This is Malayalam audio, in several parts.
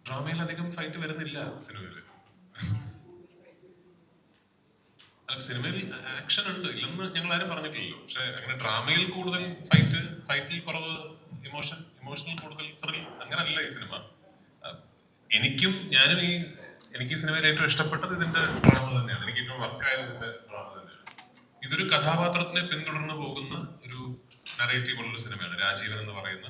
ഡ്രാമയിൽ അധികം ഫൈറ്റ് വരുന്നില്ല സിനിമയില്. അല്ല, സിനിമയിൽ ആക്ഷൻ ഉണ്ട്, ഇല്ലെന്ന് ഞങ്ങൾ ആരും പറഞ്ഞിട്ടില്ലല്ലോ. പക്ഷെ അങ്ങനെ ഡ്രാമയിൽ കൂടുതൽ ഫൈറ്റിൽ കുറവ്, ഇമോഷണൽ കൂടുതൽ ത്രിൽ, അങ്ങനല്ല ഈ സിനിമ. എനിക്ക് ഈ സിനിമയിൽ ഏറ്റവും ഇഷ്ടപ്പെട്ടത് ഇതിന്റെ ഡ്രാമ തന്നെയാണ്. എനിക്ക് ഏറ്റവും വർക്കായത് ഇതിന്റെ ഡ്രാമ തന്നെയാണ്. ഇതൊരു കഥാപാത്രത്തിനെ പിന്തുടർന്ന് പോകുന്ന ഒരു നറേറ്റീവ് ഉള്ള സിനിമയാണ്. രാജീവൻ എന്ന് പറയുന്ന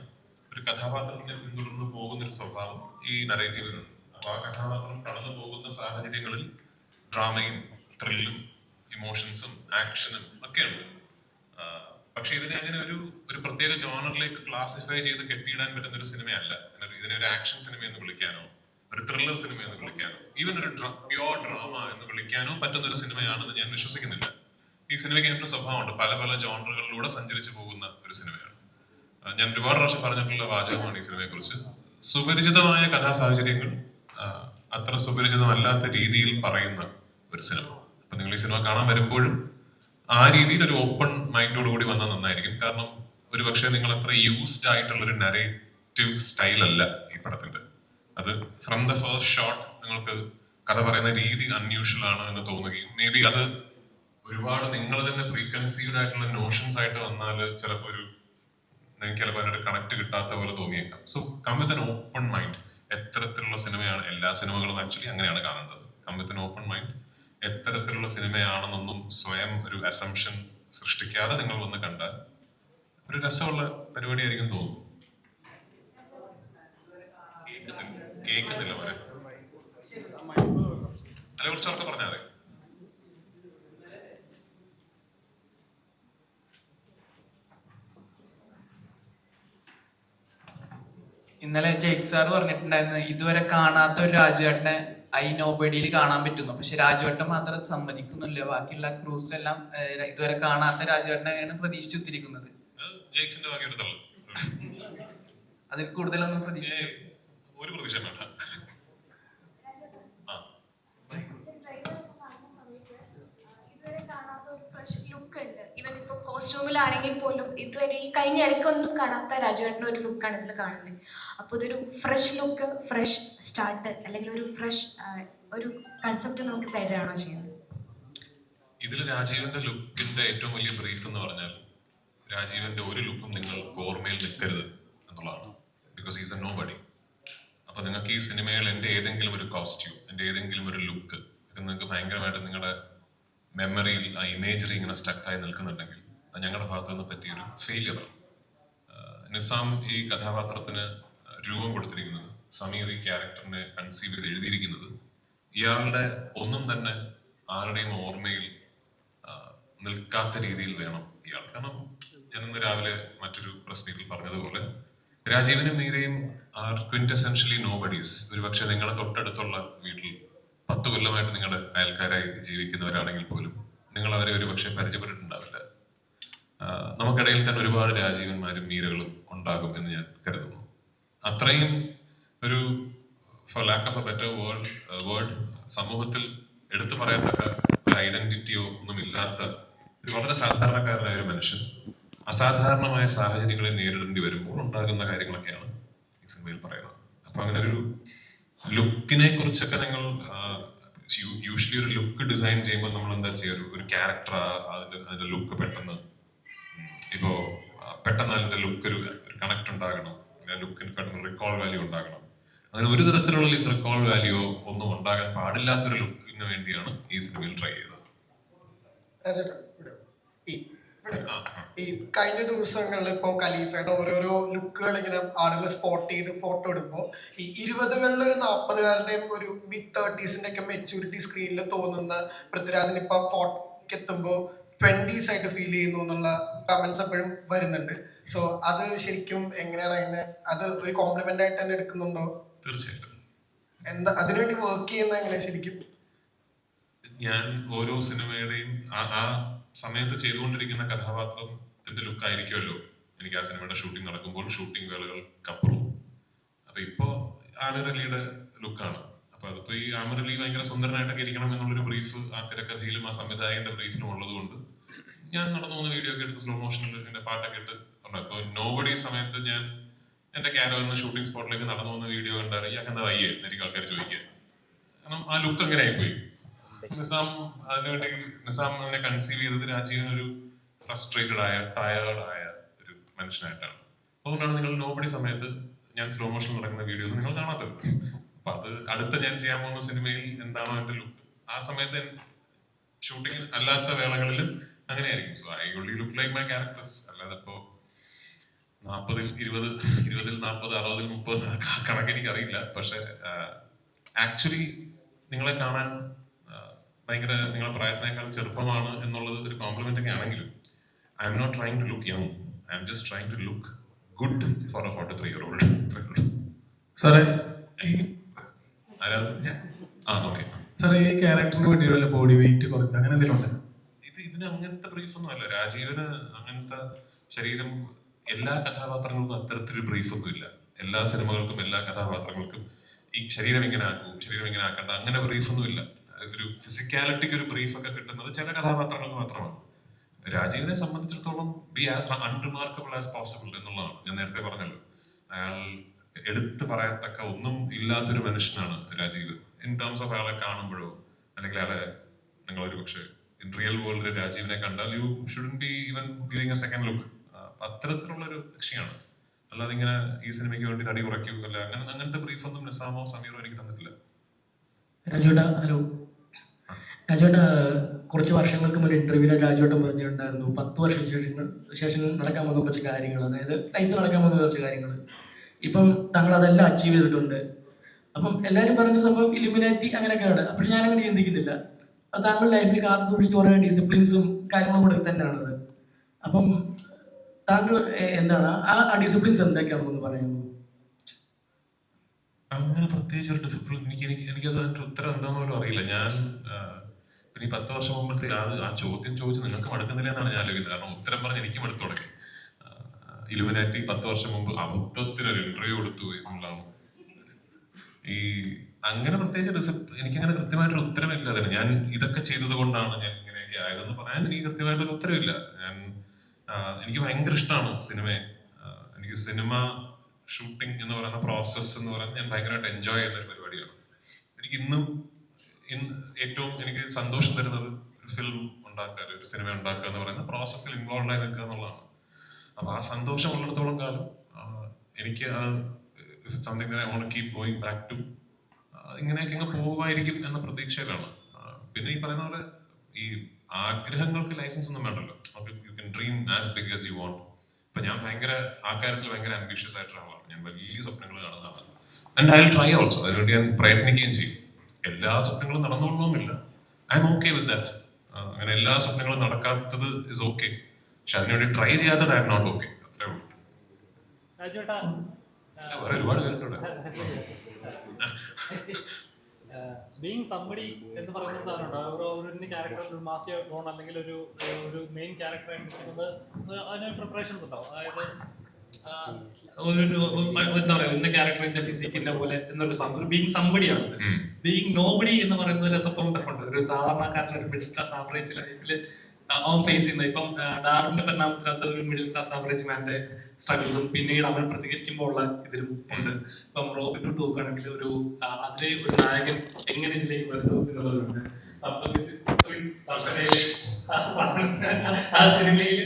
ഒരു കഥാപാത്രത്തിനെ പിന്തുടർന്ന് പോകുന്ന ഒരു സ്വഭാവം ഈ നറേറ്റീവിനുണ്ട്. അപ്പൊ ആ കഥാപാത്രം കടന്നു പോകുന്ന സാഹചര്യങ്ങളിൽ ഡ്രാമയും ത്രില്ലും ഇമോഷൻസും ആക്ഷനും ഒക്കെ ഉണ്ട്. പക്ഷെ ഇതിനെ അങ്ങനെ ഒരു പ്രത്യേക ജോണറിലേക്ക് ക്ലാസിഫൈ ചെയ്ത് കെട്ടിയിടാൻ പറ്റുന്ന ഒരു സിനിമയല്ല. ഇതിനെ ഒരു ആക്ഷൻ സിനിമ എന്ന് വിളിക്കാനോ ഒരു ത്രില്ലർ സിനിമ എന്ന് വിളിക്കാനോ ഈവൻ ഒരു പ്യോർ ഡ്രാമ എന്ന് വിളിക്കാനോ പറ്റുന്ന ഒരു സിനിമയാണെന്ന് ഞാൻ വിശ്വസിക്കുന്നില്ല. ഈ സിനിമയ്ക്ക് അതിന്റെ സ്വഭാവമുണ്ട്, പല പല ജോണറുകളിലൂടെ സഞ്ചരിച്ചു പോകുന്ന ഒരു സിനിമയാണ്. ഞാൻ ഒരുപാട് പ്രാവശ്യം പറഞ്ഞിട്ടുള്ള വാചകമാണ് ഈ സിനിമയെ കുറിച്ച്. സുപരിചിതമായ കഥാസാഹചര്യങ്ങൾ അത്ര സുപരിചിതമല്ലാത്ത രീതിയിൽ പറയുന്ന ഒരു സിനിമ. അപ്പൊ നിങ്ങൾ ഈ സിനിമ കാണാൻ വരുമ്പോഴും ആ രീതിയിൽ ഒരു ഓപ്പൺ മൈൻഡോട് കൂടി വന്നാൽ നന്നായിരിക്കും. കാരണം ഒരുപക്ഷെ നിങ്ങൾ അത്ര യൂസ്ഡ് ആയിട്ടുള്ള ഒരു നറേറ്റീവ് സ്റ്റൈൽ അല്ല ഈ പടത്തിന്റെ. അത് ഫ്രം ദ ഫസ്റ്റ് ഷോട്ട് നിങ്ങൾക്ക് കഥ പറയുന്ന രീതി അൺയൂഷ്വൽ ആണ് എന്ന് തോന്നുകയും മേ ബി അത് ഒരുപാട് നിങ്ങൾ തന്നെ പ്രീകൺസീവ്ഡ് ആയിട്ടുള്ള നോഷൻസ് ആയിട്ട് വന്നാൽ ചിലപ്പോൾ നിങ്ങൾക്ക് ചിലപ്പോൾ അതിനൊരു കണക്ട് കിട്ടാത്ത പോലെ തോന്നിയേക്കാം. So come with an open mind. എത്തരത്തിലുള്ള സിനിമയാണ്, എല്ലാ സിനിമകളും ആക്ച്വലി അങ്ങനെയാണ് കാണേണ്ടത്. Come with an open mind. എത്തരത്തിലുള്ള സിനിമയാണെന്നൊന്നും സ്വയം ഒരു അസംഷൻ സൃഷ്ടിക്കാതെ നിങ്ങൾ വന്ന് കണ്ടാൽ ഒരു രസമുള്ള പരിപാടിയായിരിക്കും തോന്നുന്നു. കേൾക്കുന്നില്ല മോനെ, അതിനെ കുറിച്ചൊക്കെ പറഞ്ഞാൽ മതി. ഇന്നലെ ജയ്ക്ക് സാർ പറഞ്ഞിട്ടുണ്ടായിരുന്നു ഇതുവരെ കാണാത്ത ഒരു രാജുവേട്ടനെ ഐ നോബഡിയിൽ കാണാൻ പറ്റുന്നു. പക്ഷെ രാജുവേട്ടൻ മാത്രം സമ്മതിക്കുന്നില്ല. ബാക്കിയുള്ള ക്രൂസ് എല്ലാം ഇതുവരെ കാണാത്ത രാജുവേട്ടനെയാണ് പ്രതീക്ഷിച്ചിരിക്കുന്നത്. അതിൽ കൂടുതലൊന്നും പ്രതീക്ഷിക്കും ഒരു പ്രതീക്ഷ വേണ്ട. കോസ്റ്റ്യൂമിലാണെങ്കിൽ പോലും ഇതുവരെ ഈ കഴിഞ്ഞ ഇടയ്ക്കൊന്നും കാണാത്ത രാജുവേട്ടൻ്റെ ഒരു ലുക്കാണ് ഇതിൽ കാണുന്നത്. അപ്പോൾ ഇതൊരു ഫ്രഷ് ലുക്ക്, ഫ്രഷ് സ്റ്റാർട്ട് അല്ലെങ്കിൽ ഒരു ഫ്രഷ് ഒരു കൺസെപ്റ്റ് നമുക്ക് തരുകയാണോ ചെയ്യുന്നത്? ഇതിൽ രാജീവന്റെ ലുക്കിന്റെ ഏറ്റവും വലിയ ബ്രീഫ് എന്ന് പറഞ്ഞാൽ രാജീവന്റെ ഒരു ലുക്കും നിങ്ങൾ ഓർമ്മയിൽ നിൽക്കരുത് എന്നുള്ളതാണ്. Because is a nobody. അപ്പൊ നിങ്ങൾക്ക് ഈ സിനിമയിൽ എൻ്റെ ഏതെങ്കിലും ഒരു കോസ്റ്റ്യൂം, എൻ്റെ ഏതെങ്കിലും ഒരു ലുക്ക് ഇത് നിങ്ങൾക്ക് ഭയങ്കരമായിട്ട് നിങ്ങളുടെ മെമ്മറിയിൽ ആ ഇമേജറി ഇങ്ങനെ സ്റ്റക്കായി നിൽക്കുന്നുണ്ടെങ്കിൽ അത് ഞങ്ങളുടെ ഭാഗത്തു നിന്ന് പറ്റിയൊരു ഫെയിലിയറാണ്. നിസാം ഈ കഥാപാത്രത്തിന് രൂപം കൊടുത്തിരിക്കുന്നത്, സമീർ ഈ ക്യാരക്ടറിനെ കൺസീവ് ചെയ്ത് എഴുതിയിരിക്കുന്നത് ഇയാളുടെ ഒന്നും തന്നെ ആരുടെയും ഓർമ്മയിൽ നിൽക്കാത്ത രീതിയിൽ വേണം ഇയാൾ. കാരണം ഞാൻ ഇന്ന് രാവിലെ മറ്റൊരു പ്രസ് മീറ്റിൽ പറഞ്ഞതുപോലെ രാജീവനും മീരയും ആർ ക്വിൻറ്റസെൻഷ്യലി നോ ബഡീസ്. ഒരു പക്ഷെ നിങ്ങളുടെ തൊട്ടടുത്തുള്ള വീട്ടിൽ 10 കൊല്ലമായിട്ട് നിങ്ങളുടെ അയൽക്കാരായി ജീവിക്കുന്നവരാണെങ്കിൽ പോലും നിങ്ങൾ അവരെ ഒരു പക്ഷെ പരിചയപ്പെട്ടിട്ടുണ്ടാവില്ല. നമുക്കിടയിൽ തന്നെ ഒരുപാട് രാജീവന്മാരും മീരകളും ഉണ്ടാകും എന്ന് ഞാൻ കരുതുന്നു. അത്രയും ഒരു for lack of a better word സമൂഹത്തിൽ എടുത്തു പറയത്തക്ക ഒരു ഐഡന്റിറ്റിയോ ഒന്നും ഇല്ലാത്ത ഒരു വളരെ സാധാരണക്കാരനായ ഒരു മനുഷ്യൻ അസാധാരണമായ സാഹചര്യങ്ങളെ നേരിടേണ്ടി വരുമ്പോൾ ഉണ്ടാകുന്ന കാര്യങ്ങളൊക്കെയാണ് ഈ സിനിമയിൽ പറയുന്നത്. അപ്പൊ അങ്ങനെ ഒരു ലുക്കിനെ കുറിച്ചൊക്കെ നിങ്ങൾ യൂഷ്വലി ഒരു ലുക്ക് ഡിസൈൻ ചെയ്യുമ്പോൾ നമ്മൾ എന്താ ചെയ്യുക, ഒരു ക്യാരക്ടർ അതിന്റെ ലുക്ക് പെട്ടെന്ന് അതിന്റെ ലുക്ക് ഒരു കണക്ട് ഉണ്ടാകണം, ലുക്കിന് പെട്ടെന്ന് റിക്കോൾ വാല്യൂ ഉണ്ടാകണം. അതിന് ഒരു തരത്തിലുള്ള റിക്കോൾ വാല്യൂ ഒന്നും ഉണ്ടാകാൻ പാടില്ലാത്തൊരു ലുക്കിന് വേണ്ടിയാണ് ഈ സിനിമയിൽ ട്രൈ ചെയ്തത്. ഈ കഴിഞ്ഞ ദിവസങ്ങളിൽ ഇപ്പോൾ ഖലീഫയുടെ ഓരോരോ ലുക്കുകൾ ഇങ്ങനെ ആളുകൾ സ്പോട്ട് ചെയ്ത് ഫോട്ടോ എടുക്കുമ്പോൾ ഈ 20കളിൽ ഒരു 40കാരൻ്റെയും ഒരു മിഡ് 30s ഒക്കെ മെച്യൂരിറ്റി സ്ക്രീനിൽ തോന്നുന്ന പൃഥ്വിരാജിന് ഇപ്പം ഫോട്ടോക്ക് എത്തുമ്പോൾ 20s ആയിട്ട് ഫീൽ ചെയ്യുന്നു എന്നുള്ള കമന്റ്സ് എപ്പോഴും വരുന്നുണ്ട്. സോ അത് ശരിക്കും എങ്ങനെയാണ് അത് ഒരു കോംപ്ലിമെന്റ് ആയിട്ട് തന്നെ എടുക്കുന്നുണ്ടോ? തീർച്ചയായിട്ടും. എന്താ അതിനുവേണ്ടി വർക്ക് ചെയ്യുന്ന എങ്ങനെ ശരിക്കും? ഞാൻ ഓരോ സിനിമയുടെയും ആ സമയത്ത് ചെയ്തുകൊണ്ടിരിക്കുന്ന കഥാപാത്രത്തിന്റെ ലുക്ക് ആയിരിക്കുമല്ലോ എനിക്ക് ആ സിനിമയുടെ ഷൂട്ടിംഗ് നടക്കുമ്പോൾ ഷൂട്ടിംഗ് വേളകൾക്കപ്പുറവും. അപ്പൊ ഇപ്പോ ആമിർ അലിയുടെ ലുക്കാണ്. അപ്പൊ അതിപ്പോ ഈ ആമിർ അലി ഭയങ്കര സുന്ദരനായിട്ടൊക്കെ ഇരിക്കണം എന്നുള്ളൊരു ബ്രീഫ് ആ തിരക്കഥയിലും ആ സംവിധായകന്റെ ബ്രീഫിലും ഉള്ളത് കൊണ്ട് ഞാൻ നടന്നു പോകുന്ന വീഡിയോ ഒക്കെ എടുത്ത് സ്ലോ മോഷനിൽ എന്റെ പാട്ടൊക്കെ ഇട്ട് ഇപ്പൊ നോബഡി സമയത്ത് ഞാൻ എന്റെ ക്യാരവൻ ഷൂട്ടിംഗ് സ്പോട്ടിലേക്ക് നടന്നു വന്ന വീഡിയോ കണ്ടാൽ ഇയാൾക്ക് എന്താ വയ്യേ എനിക്ക് ആൾക്കാർ ചോദിക്കുക. കാരണം ആ ലുക്ക് അങ്ങനെ ആയിപ്പോയി. നിസാം അതിനുവേണ്ടി നിസാം അതിനെ കൺസീവ് ചെയ്തത് രാജീവൻ ഒരു ഫ്രസ്ട്രേറ്റഡ് ആയ ടയേർഡ് ആയ ഒരു മനുഷ്യനായിട്ടാണ്. അതുകൊണ്ടാണ് നിങ്ങൾ നോബഡി സമയത്ത് ഞാൻ സ്ലോ മോഷൻ നടക്കുന്ന വീഡിയോ നിങ്ങൾ കാണാത്തത്. അപ്പൊ അത് അടുത്ത ഞാൻ ചെയ്യാൻ പോകുന്ന സിനിമയിൽ എന്താണോ എന്റെ ലുക്ക്, ആ സമയത്ത് ഷൂട്ടിംഗ് അല്ലാത്ത വേളകളിലും അങ്ങനെയായിരിക്കും. So I only look like my characters. അല്ലാതെ ഇപ്പോ 40-ൽ 20, 20-ൽ 40, 60-ൽ 30 കണക്ക് എനിക്കറിയില്ല. പക്ഷെ ആക്ച്വലി നിങ്ങളെ കാണാൻ ഭയങ്കര നിങ്ങളുടെ പ്രായത്തിനേക്കാൾ ചെറുപ്പമാണ് എന്നുള്ളത് ഒരു കോംപ്ലിമെന്റ് ഒക്കെ ആണെങ്കിലും I'm not trying to look young. I'm just trying to look good for a 43-year-old. സാറേ ആരാ? ഓക്കെ. സാറേ ഈ ക്യാരക്ടറിന് വേണ്ടിയുള്ള ബോഡി വെയിറ്റ് കുറയ്ക്കുക അങ്ങനെ എന്തെങ്കിലും ഉണ്ട്? ഇതിന് അങ്ങനത്തെ ബ്രീഫ് ഒന്നും അല്ല. രാജീവന് അങ്ങനത്തെ ശരീരം എല്ലാ കഥാപാത്രങ്ങൾക്കും അത്തരത്തിലൊരു ബ്രീഫ് ഒന്നും ഇല്ല. എല്ലാ സിനിമകൾക്കും എല്ലാ കഥാപാത്രങ്ങൾക്കും ഈ ശരീരം ഇങ്ങനെ ആക്കൂ, ശരീരം ഇങ്ങനെ ആക്കണ്ട, അങ്ങനെ ബ്രീഫ് ഒന്നും ഇല്ല. ഒരു ഫിസിക്കാലിറ്റിക്ക് ഒരു ബ്രീഫ് ഒക്കെ കിട്ടുന്നത് ചില കഥാപാത്രങ്ങൾക്ക് മാത്രമാണ്. രാജീവിനെ സംബന്ധിച്ചിടത്തോളം ബി ആസ് അൺറിമാർക്കബിൾ ആസ് പോസിബിൾ എന്നുള്ളതാണ്. ഞാൻ നേരത്തെ പറഞ്ഞല്ലോ, അയാൾ എടുത്തു പറയത്തക്ക ഒന്നും ഇല്ലാത്തൊരു മനുഷ്യനാണ് രാജീവ്. ഇൻ ടേംസ് ഓഫ് അയാളെ കാണുമ്പോഴോ അല്ലെങ്കിൽ അയാളെ നിങ്ങളൊരു പക്ഷേ ഇൻ റിയൽ വേൾഡിൽ രാജീവിനെ കണ്ടാൽ you shouldn't be even giving a second look. അത്തരത്തിലുള്ളൊരു കക്ഷിയാണ്. അല്ലാതെ ഇങ്ങനെ ഈ സിനിമയ്ക്ക് വേണ്ടി തടി കുറയ്ക്കൂ അല്ല അങ്ങനത്തെ ബ്രീഫൊന്നും നിസാമോ സമീറോ എനിക്ക് തന്നിട്ടില്ല. രാജുവേട്ടാ, ഹലോ. രാജുവേട്ടാ, കുറച്ച് വർഷങ്ങൾക്ക് മുന്നേ ഇന്റർവ്യൂവിൽ രാജുവേട്ടൻ പറഞ്ഞിട്ടുണ്ടായിരുന്നു 10 വർഷത്തിന് ശേഷം നടക്കാൻ പോകുന്ന കുറച്ച് കാര്യങ്ങൾ, അതായത് ലൈഫിൽ നടക്കാൻ പോകുന്ന കുറച്ച് കാര്യങ്ങൾ. ഇപ്പം താങ്കൾ അതെല്ലാം അച്ചീവ് ചെയ്തിട്ടുണ്ട്. അപ്പം എല്ലാവരും പറയുന്ന സംഭവം ഇലുമിനാറ്റി അങ്ങനെയൊക്കെയാണ്. പക്ഷെ ഞാനങ്ങനെ ചിന്തിക്കുന്നില്ല. അപ്പം താങ്കൾ ലൈഫിൽ കാത്തു സൂക്ഷിച്ച് കുറേ ഡിസിപ്ലിൻസും കാര്യങ്ങളും കൂടെ തന്നെയാണത്. അപ്പം താങ്കൾ എന്താണ് ആ ഡിസിപ്ലിൻസ് എന്തൊക്കെയാണെന്ന് പറയാമോ? അങ്ങനെ പ്രത്യേകിച്ച് ഒരു ഡിസിപ്ലിൻ എനിക്കത് അതിന്റെ ഉത്തരം എന്താണെന്ന് പോലും അറിയില്ല. ഞാൻ പിന്നെ ഈ 10 വർഷം മുമ്പത്തെ ആ ചോദ്യം ചോദിച്ച് നിങ്ങൾക്ക് മടുക്കുന്നില്ല എന്നാണ് ഞാൻ ആലോചിക്കുന്നത്. കാരണം ഉത്തരം പറഞ്ഞ് എനിക്കും എടുത്തു തുടങ്ങി. ഇലുമിനാറ്റി 10 വർഷം മുമ്പ് അബദ്ധത്തിനൊരു ഇന്റർവ്യൂ കൊടുത്തു എന്നുള്ളതാണ്. ഈ അങ്ങനെ പ്രത്യേകിച്ച് എനിക്കങ്ങനെ കൃത്യമായിട്ടൊരു ഉത്തരവില്ല അതിന്. ഞാൻ ഇതൊക്കെ ചെയ്തത് കൊണ്ടാണ് ഞാൻ ഇങ്ങനെയൊക്കെ ആയതെന്ന് പറയാൻ എനിക്ക് കൃത്യമായിട്ടൊരു ഉത്തരവില്ല. എനിക്ക് ഭയങ്കര ഇഷ്ടമാണ് സിനിമയെ. എനിക്ക് സിനിമ ഷൂട്ടിംഗ് എന്ന് പറയുന്ന പ്രോസസ്സ് എന്ന് പറയുന്നത് ഞാൻ ഭയങ്കരമായിട്ട് എൻജോയ് ചെയ്യുന്ന ഒരു പരിപാടിയാണ്. എനിക്ക് ഇന്നും ഏറ്റവും എനിക്ക് സന്തോഷം തരുന്നത് ഒരു ഫിലിം ഉണ്ടാക്കുക, ഒരു സിനിമ ഉണ്ടാക്കുക എന്ന് പറയുന്ന പ്രോസസ്സിൽ ഇൻവോൾവ് ആയി നിൽക്കുക എന്നുള്ളതാണ്. അപ്പൊ ആ സന്തോഷം ഉള്ളിടത്തോളം കാലം എനിക്ക് something I want to keep going back to ഇങ്ങനെയൊക്കെ അങ്ങ് പോകുമായിരിക്കും എന്ന പ്രതീക്ഷയിലാണ്. പിന്നെ ഈ പറയുന്ന പോലെ ഈ ആഗ്രഹങ്ങൾക്ക് ലൈസൻസ് ഒന്നും വേണ്ടല്ലോ. You can dream as big as you want. ഇപ്പൊ ഞാൻ ഭയങ്കര ആ കാര്യത്തിൽ ഭയങ്കര ആംബിഷ്യസ് ആയിട്ടുള്ള ആളാണ്. ഞാൻ വലിയ സ്വപ്നങ്ങൾ കാണുന്നതാണ്. And I will try also. അതിനുവേണ്ടി ഞാൻ പ്രയത്നിക്കുകയും ചെയ്യും. എല്ലാ സ്വപ്നങ്ങളും നടന്നുകൊള്ളണമെന്നില്ല. I am okay with that. അങ്ങനെ എല്ലാ സ്വപ്നങ്ങളും നടക്കാത്തത് ഇസ് ഓക്കെ. പക്ഷെ അതിനുവേണ്ടി ട്രൈ ചെയ്യാത്തത് ഐ എം നോട്ട് ഓക്കെ. അത്രേ ഉള്ളൂ. വേറെ ഒരുപാട് പേരുണ്ട്. ബീങ് സമ്മടി എന്ന് പറയുന്ന സാധനമുണ്ട്. ഒരു ക്യാരക്ടർ, ഒരു മാഫിയ ഡോൺ അല്ലെങ്കിൽ ഒരു മെയിൻ ക്യാരക്ടറായി നിൽക്കുന്നത് അതിന് പ്രിപ്പറേഷൻസ് ഉണ്ടാവും. അതായത് എന്താ പറയുക, ഇന്ന ക്യാരക്ടറിന്റെ ഫിസിക്കിന്റെ പോലെ എന്നൊരു സംഭവം ബീങ് സമ്പടിയാണ്. ബീങ് നോബഡി എന്ന് പറയുന്നതിൽ എത്രത്തോളം ടഫുണ്ട്. ഒരു സാധാരണക്കാരൻ്റെ ഒരു മിഡിൽ ക്ലാസ് ആവറേജ് ലൈഫിൽ അവൻ ഫേസ് ചെയ്യുന്നത്. ഇപ്പം ഡാർവിന്റെ പരിണാമത്തിനകത്ത് ഒരു മിഡിൽ ക്ലാസ് ആവറേജ് മാന്റെ സ്ട്രഗിൾസും പിന്നീട് അവൻ പ്രതികരിക്കുമ്പോൾ ഉള്ള ഇതിലും ഉണ്ട്. ഇപ്പം റോബിൻ ഹുഡ് നോക്കുകയാണെങ്കിൽ ഒരു അതിലെ ഒരു നായകൻ എങ്ങനെ ഇതിലേക്ക് വരുന്നു എന്നുള്ളതുണ്ട്. ആ സിനിമയിൽ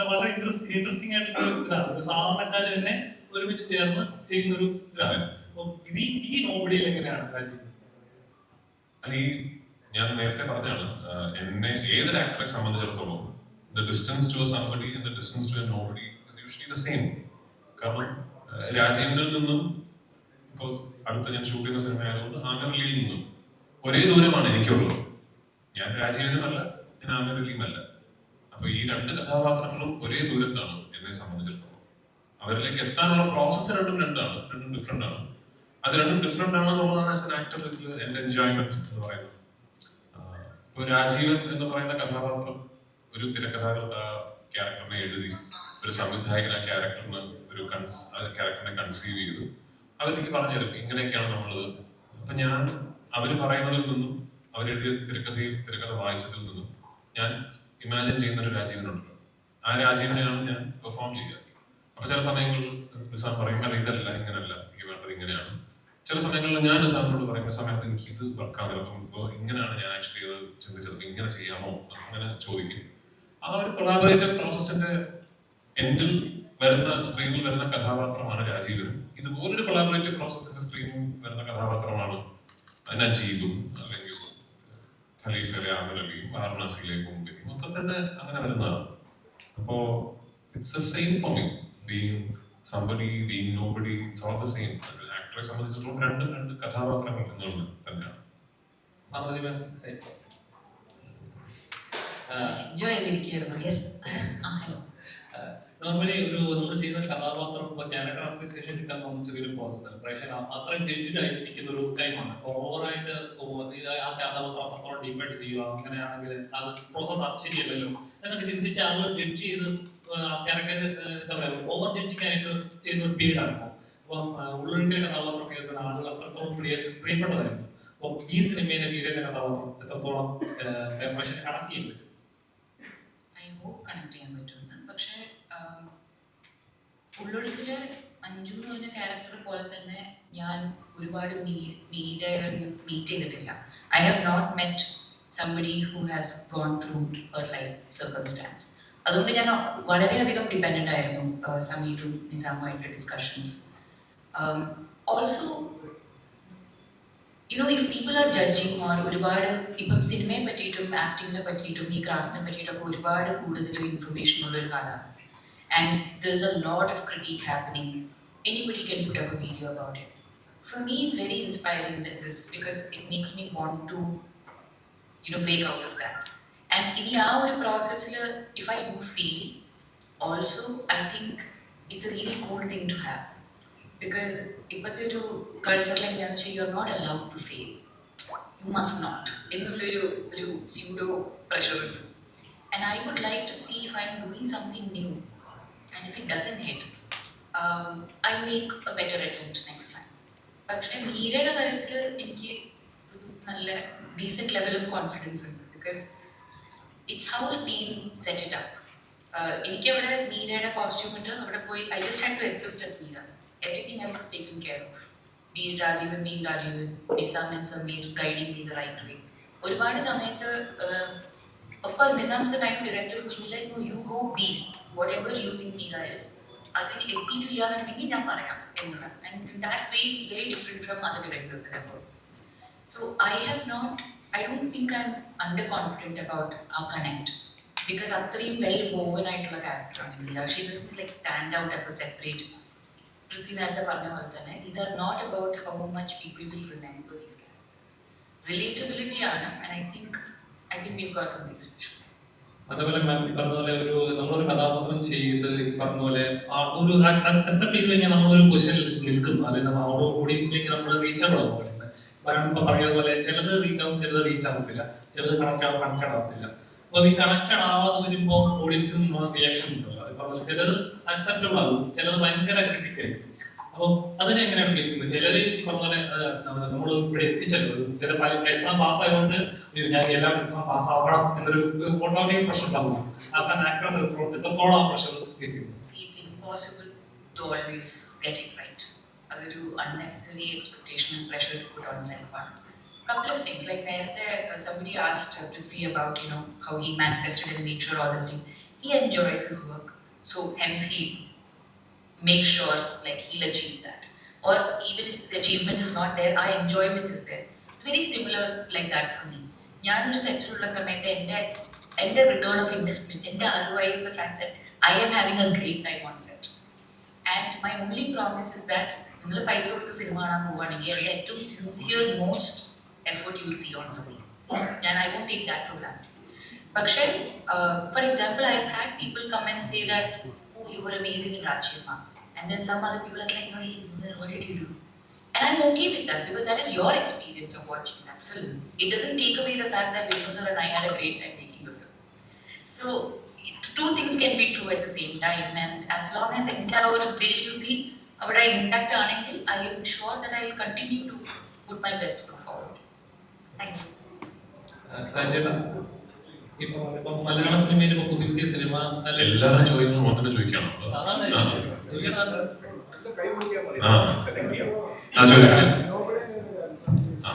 വളരെ ഇൻട്രസ്റ്റിംഗ് ആയിട്ടുള്ള ഇതാണ്. ഒരു സാധാരണക്കാര് തന്നെ ഒരുമിച്ച് ചേർന്ന് ചെയ്യുന്നൊരു ഇതാണ്. ഈ നോബഡിയിൽ എങ്ങനെയാണ് രാജീവ്? ഞാൻ നേരത്തെ പറഞ്ഞാണ്, എന്നെ ഏതൊരു ആക്ടറെ സംബന്ധിച്ചിടത്തോളം the distance to a somebody and the distance to a nobody is usually the same. കാരണം രാജീവിനിൽ നിന്നും ഇപ്പോൾ അടുത്ത ഞാൻ ഷൂട്ട് ചെയ്യുന്ന സിനിമ ആയതുകൊണ്ട് ആമിർലിയിൽ നിന്നും ഒരേ ദൂരമാണ് എനിക്കുള്ളത്. ഞാൻ രാജീവിനുമല്ല, ഞാൻ ആമിർലിയുമല്ല. അപ്പൊ ഈ രണ്ട് കഥാപാത്രങ്ങളും ഒരേ ദൂരത്താണ് എന്നെ സംബന്ധിച്ചിടത്തോളം. അവരിലേക്ക് എത്താനുള്ള പ്രോസസ്സ് രണ്ടും ഡിഫറെന്റ് ആണ്. അത് രണ്ടും ഡിഫറെന്റ് ആണെന്നുള്ളതാണ് ആസ് എൻ ആക്ടർ എന്റെ എൻജോയ്മെന്റ് എന്ന് പറയുന്നത്. ഇപ്പൊ രാജീവൻ എന്ന് പറയുന്ന കഥാപാത്രം ഒരു തിരക്കഥാകൃത്ത് ആ ക്യാരക്ടറിനെ എഴുതി, ഒരു സംവിധായകൻ ആ ക്യാരക്ടറിനെ കൺസീവ് ചെയ്തു. അവരെനിക്ക് പറഞ്ഞുതരും ഇങ്ങനെയൊക്കെയാണ് നമ്മളത്. അപ്പൊ ഞാൻ അവര് പറയുന്നതിൽ നിന്നും അവരെഴുതിയ തിരക്കഥ വായിച്ചതിൽ നിന്നും ഞാൻ ഇമാജിൻ ചെയ്യുന്ന ഒരു രാജീവനുണ്ടല്ലോ, ആ രാജീവനെയാണ് ഞാൻ പെർഫോം ചെയ്യുക. അപ്പൊ ചില സമയങ്ങളിൽ നിസാം പറയും അല്ല ഇതല്ല ഇങ്ങനല്ല എനിക്ക് വേണ്ടത് ഇങ്ങനെയാണ്. ചില സമയങ്ങളിൽ ഞാൻ നിസാമിനോട് പറയുന്ന സമയത്ത് എനിക്ക് ഇത് വർക്കാകുന്നില്ല, അപ്പം ഇപ്പോൾ ഇങ്ങനെയാണ് ഞാൻ ആക്ച്വലി ഇത് ചിന്തിച്ചത്, ഇങ്ങനെ ചെയ്യാമോ അങ്ങനെ ചോദിക്കും. ആ ഒരു കൊളാബറേറ്റീവ് പ്രോസസ്സിന്റെ എൻഡിൽ സ്ക്രീനിൽ വരുന്ന കഥാപാത്രമാണ് രാജീവനും. ഇതുപോലൊരു കൊളാബറേറ്റീവ് പ്രോസസ്സിന്റെ സ്ക്രീനിൽ വരുന്ന കഥാപാത്രമാണ് നജീബും അല്ലെങ്കിൽ ഖലീഫയിലെ ആമിർ അലിയും വാരണാസിയിലെ മുംബൈയും ഒക്കെ തന്നെ അങ്ങനെ വരുന്നതാണ്. അപ്പോ it's the same for me, being somebody, being nobody, it's all the same. ആക്ടറെ സംബന്ധിച്ചിടത്തോളം രണ്ട് കഥാപാത്രങ്ങൾ എന്നുള്ളത് തന്നെയാണ്. എൻജോയ് ചെയ്തിരിക്കുകയായിരുന്നു. യെസ്. ഹലോ. നോർമലി നമ്മൾ ചെയ്യുന്ന കഥാപാത്രം ക്യാരക്ടർ അപ്രീസിയേഷൻ കിട്ടാൻ പോകുന്ന ചെറിയൊരു പ്രോസസ്സാണ്. പ്രേക്ഷകർ അത്രയും ജഡ്ജിഡ് ആയിട്ട് നിൽക്കുന്ന ഒരു ടൈമാണ്. അപ്പോൾ ഓവറായിട്ട് ആ കഥാപാത്രം അത്രത്തോളം ഡീപ്പായിട്ട് ചെയ്യുക അങ്ങനെയാണെങ്കിൽ അത് പ്രോസസ്സ് ശരിയല്ലല്ലോ എന്നൊക്കെ ചിന്തിച്ച് അത് ജഡ്ജ് ചെയ്ത് ക്യാരക്ടർ എന്താ പറയുക ഓവർ ജഡ്ജിങ്ങായിട്ട് ചെയ്യുന്ന ഒരു പീരീഡാണ് ഇപ്പോൾ. അപ്പം ഉള്ളിലെ കഥാപാത്രം കേൾക്കുന്ന ആളുകൾ അത്രത്തോളം പ്രിയപ്പെട്ടതായിരുന്നു. അപ്പം ഈ സിനിമയിലെ വീരന്റെ കഥാപാത്രം എത്രത്തോളം പ്രേക്ഷകരെ കണക്ട് ചെയ്യാൻ പറ്റും? ഐ ഹോപ്പ് കണക്ട് ചെയ്യാൻ പറ്റുമെന്ന്. പക്ഷേ ഉള്ളൊഴുക്കില് അഞ്ജു എന്ന് പറഞ്ഞ ക്യാരക്ടർ പോലെ തന്നെ ഞാൻ ഒരുപാട് മീറ്റ് ചെയ്തിട്ടില്ല. I have not met somebody who has gone through her life circumstance. അതുകൊണ്ട് ഞാൻ വളരെയധികം ഡിപ്പെൻഡൻ്റ് ആയിരുന്നു സമീറും നിസാമുമായിട്ട് discussions. Also if people are judging or ഒരുപാട് ഇപ്പം സിനിമയെ പറ്റിയിട്ടും ആക്ടിങ്ങിനെ പറ്റിയിട്ടും ഈ ക്രാഫ്റ്റിനെ പറ്റിയിട്ടൊക്കെ ഒരുപാട് കൂടുതൽ ഇൻഫർമേഷൻ ഉള്ള ഒരു കാലമാണ്. And there's a lot of critique happening. Anybody can put up a video about it. For me, it's very inspiring because it makes me want to, break out of that. And in our process, if I do fail, also I think it's a really cool thing to have. Because ഇപ്പോഴത്തെ ഒരു കൾച്ചറിൽ എങ്ങനെയാണെന്ന് വെച്ചാൽ you are not allowed to fail, you must not എന്നുള്ളൊരു സ്യൂഡോ പ്രഷർ ഉണ്ട്. And I would like to see if I'm doing something new and if it doesn't hit I make a better attempt next time. പക്ഷേ മീരയുടെ കാര്യത്തിൽ എനിക്ക് നല്ല ഡീസൻറ്റ് ലെവൽ ഓഫ് കോൺഫിഡൻസ് ഉണ്ട്. Because it's how a team set it up. എനിക്കവിടെ മീരയുടെ കോസ്റ്റ്യൂം ഇട്ട് അവിടെ പോയി I just had to exist S Meera. Everything else is taken care of. Be it Rajivan being Rajivan, Nizam and Sameer guiding me the right way. ഒരുപാട് സമയത്ത് of course Nizam is the kind of director who will be like, no, you go be whatever you think Meera is. അതിൽ എത്തിയിട്ടില്ല എന്നുണ്ടെങ്കിൽ ഞാൻ പറയാം എന്നുള്ളത്. And in that way is very different from other directors that I've worked. So I don't think I'm underconfident about our connect. Because അത്രയും well woven ആയിട്ടുള്ള ക്യാരക്ടറാണ് Meera. She doesn't like stand out as a separate. Prithvi നേരത്തെ പറഞ്ഞ പോലെ തന്നെ these are not about how much people will remember these characters. Relatability ആണ്, and I think we've got something special. അതേപോലെ മാം പറഞ്ഞ പോലെ നമ്മളൊരു കഥാപാത്രം ചെയ്ത് പറഞ്ഞ പോലെ ഒരു അക്സെപ്റ്റ് ചെയ്ത് കഴിഞ്ഞാൽ നമ്മളൊരു പൊസിഷനിൽ നിൽക്കുന്നു, അല്ലെങ്കിൽ നമ്മൾ അവിടെ ഓഡിയൻസിലേക്ക് നമ്മൾ റീച്ചബിൾ ആവും. ഇപ്പൊ പറഞ്ഞ പോലെ ചിലത് റീച്ച് ആവും, ചിലത് റീച്ച് ആവത്തില്ല, ചിലത് കണക്ട് ആവത്തില്ല. അപ്പൊ ഈ കണക്റ്റഡ് ആവാതെ വരുമ്പോൾ ഓഡിയൻസിൽ നിന്ന് റിയാക്ഷൻ ഉണ്ടല്ലോ. ചിലത് അക്സെപ്റ്റബിൾ ആകും, ചിലത് ഭയങ്കര ക്രിട്ടിക്കൽ. അപ്പൊ അതിനെ എങ്ങനെയാണ് ഫേസ് ചെയ്യുന്നത്? ചിലര് പറഞ്ഞ പോലെ നമ്മൾ ഇവിടെ എത്തിച്ചല്ലോ, ചില പല എക്സാം പാസ്സായതുകൊണ്ട് ഞാൻ എല്ലാ എക്സാം പാസ്സാവണം എന്നൊരു ഓട്ടോമാറ്റിക് പ്രഷർ ഉണ്ടാകും. ആസ് ആൻ ആക്ട്രസ് എത്രത്തോളം ആ പ്രഷർ ഫേസ് ചെയ്യുന്നു? It's impossible to always get it right. അതൊരു unnecessary expectation and pressure to put on self ആണ്. Couple of things, like somebody asked Prithvi about how he manifested and made sure all this thing. He enjoys his work, so hence he makes sure like he'll achieve that. Or even if the achievement is not there, our enjoyment is there. It's very similar like that for me. ഞാനൊരു സെറ്റിലുള്ള സമയത്ത് എൻ്റെ റിട്ടേൺ ഓഫ് ഇൻവെസ്റ്റ്മെന്റ്, എൻ്റെ ROI is the fact that I am having a great time on set. And my only promise is that നിങ്ങൾ പൈസ കൊടുത്ത് സിനിമ കാണാൻ പോവുകയാണെങ്കിൽ എൻ്റെ ഏറ്റവും sincere most effort you will see on screen. I won't take that for granted. പക്ഷേ for example, I've had people come and say that, oh, you were amazing in Rajyama, and then some other people are like, oh, what did you do? And I'm okay with that because that is your experience of watching that film. It doesn't take away the fact that Vinu and I had a great time making the film. So two things can be true at the same time, and as long as our uddesham be avada intact aanengil, I am sure that I will continue to put my best foot forward. Thanks. ഇപ്പൊ മലയാള സിനിമയിൽ പുതിയ സിനിമ എല്ലാവരും ചോദിക്കുന്നത് മാത്രമേ ചോദിക്കാണോ? അതാണ് ആ ആ ചോദിച്ചു ആ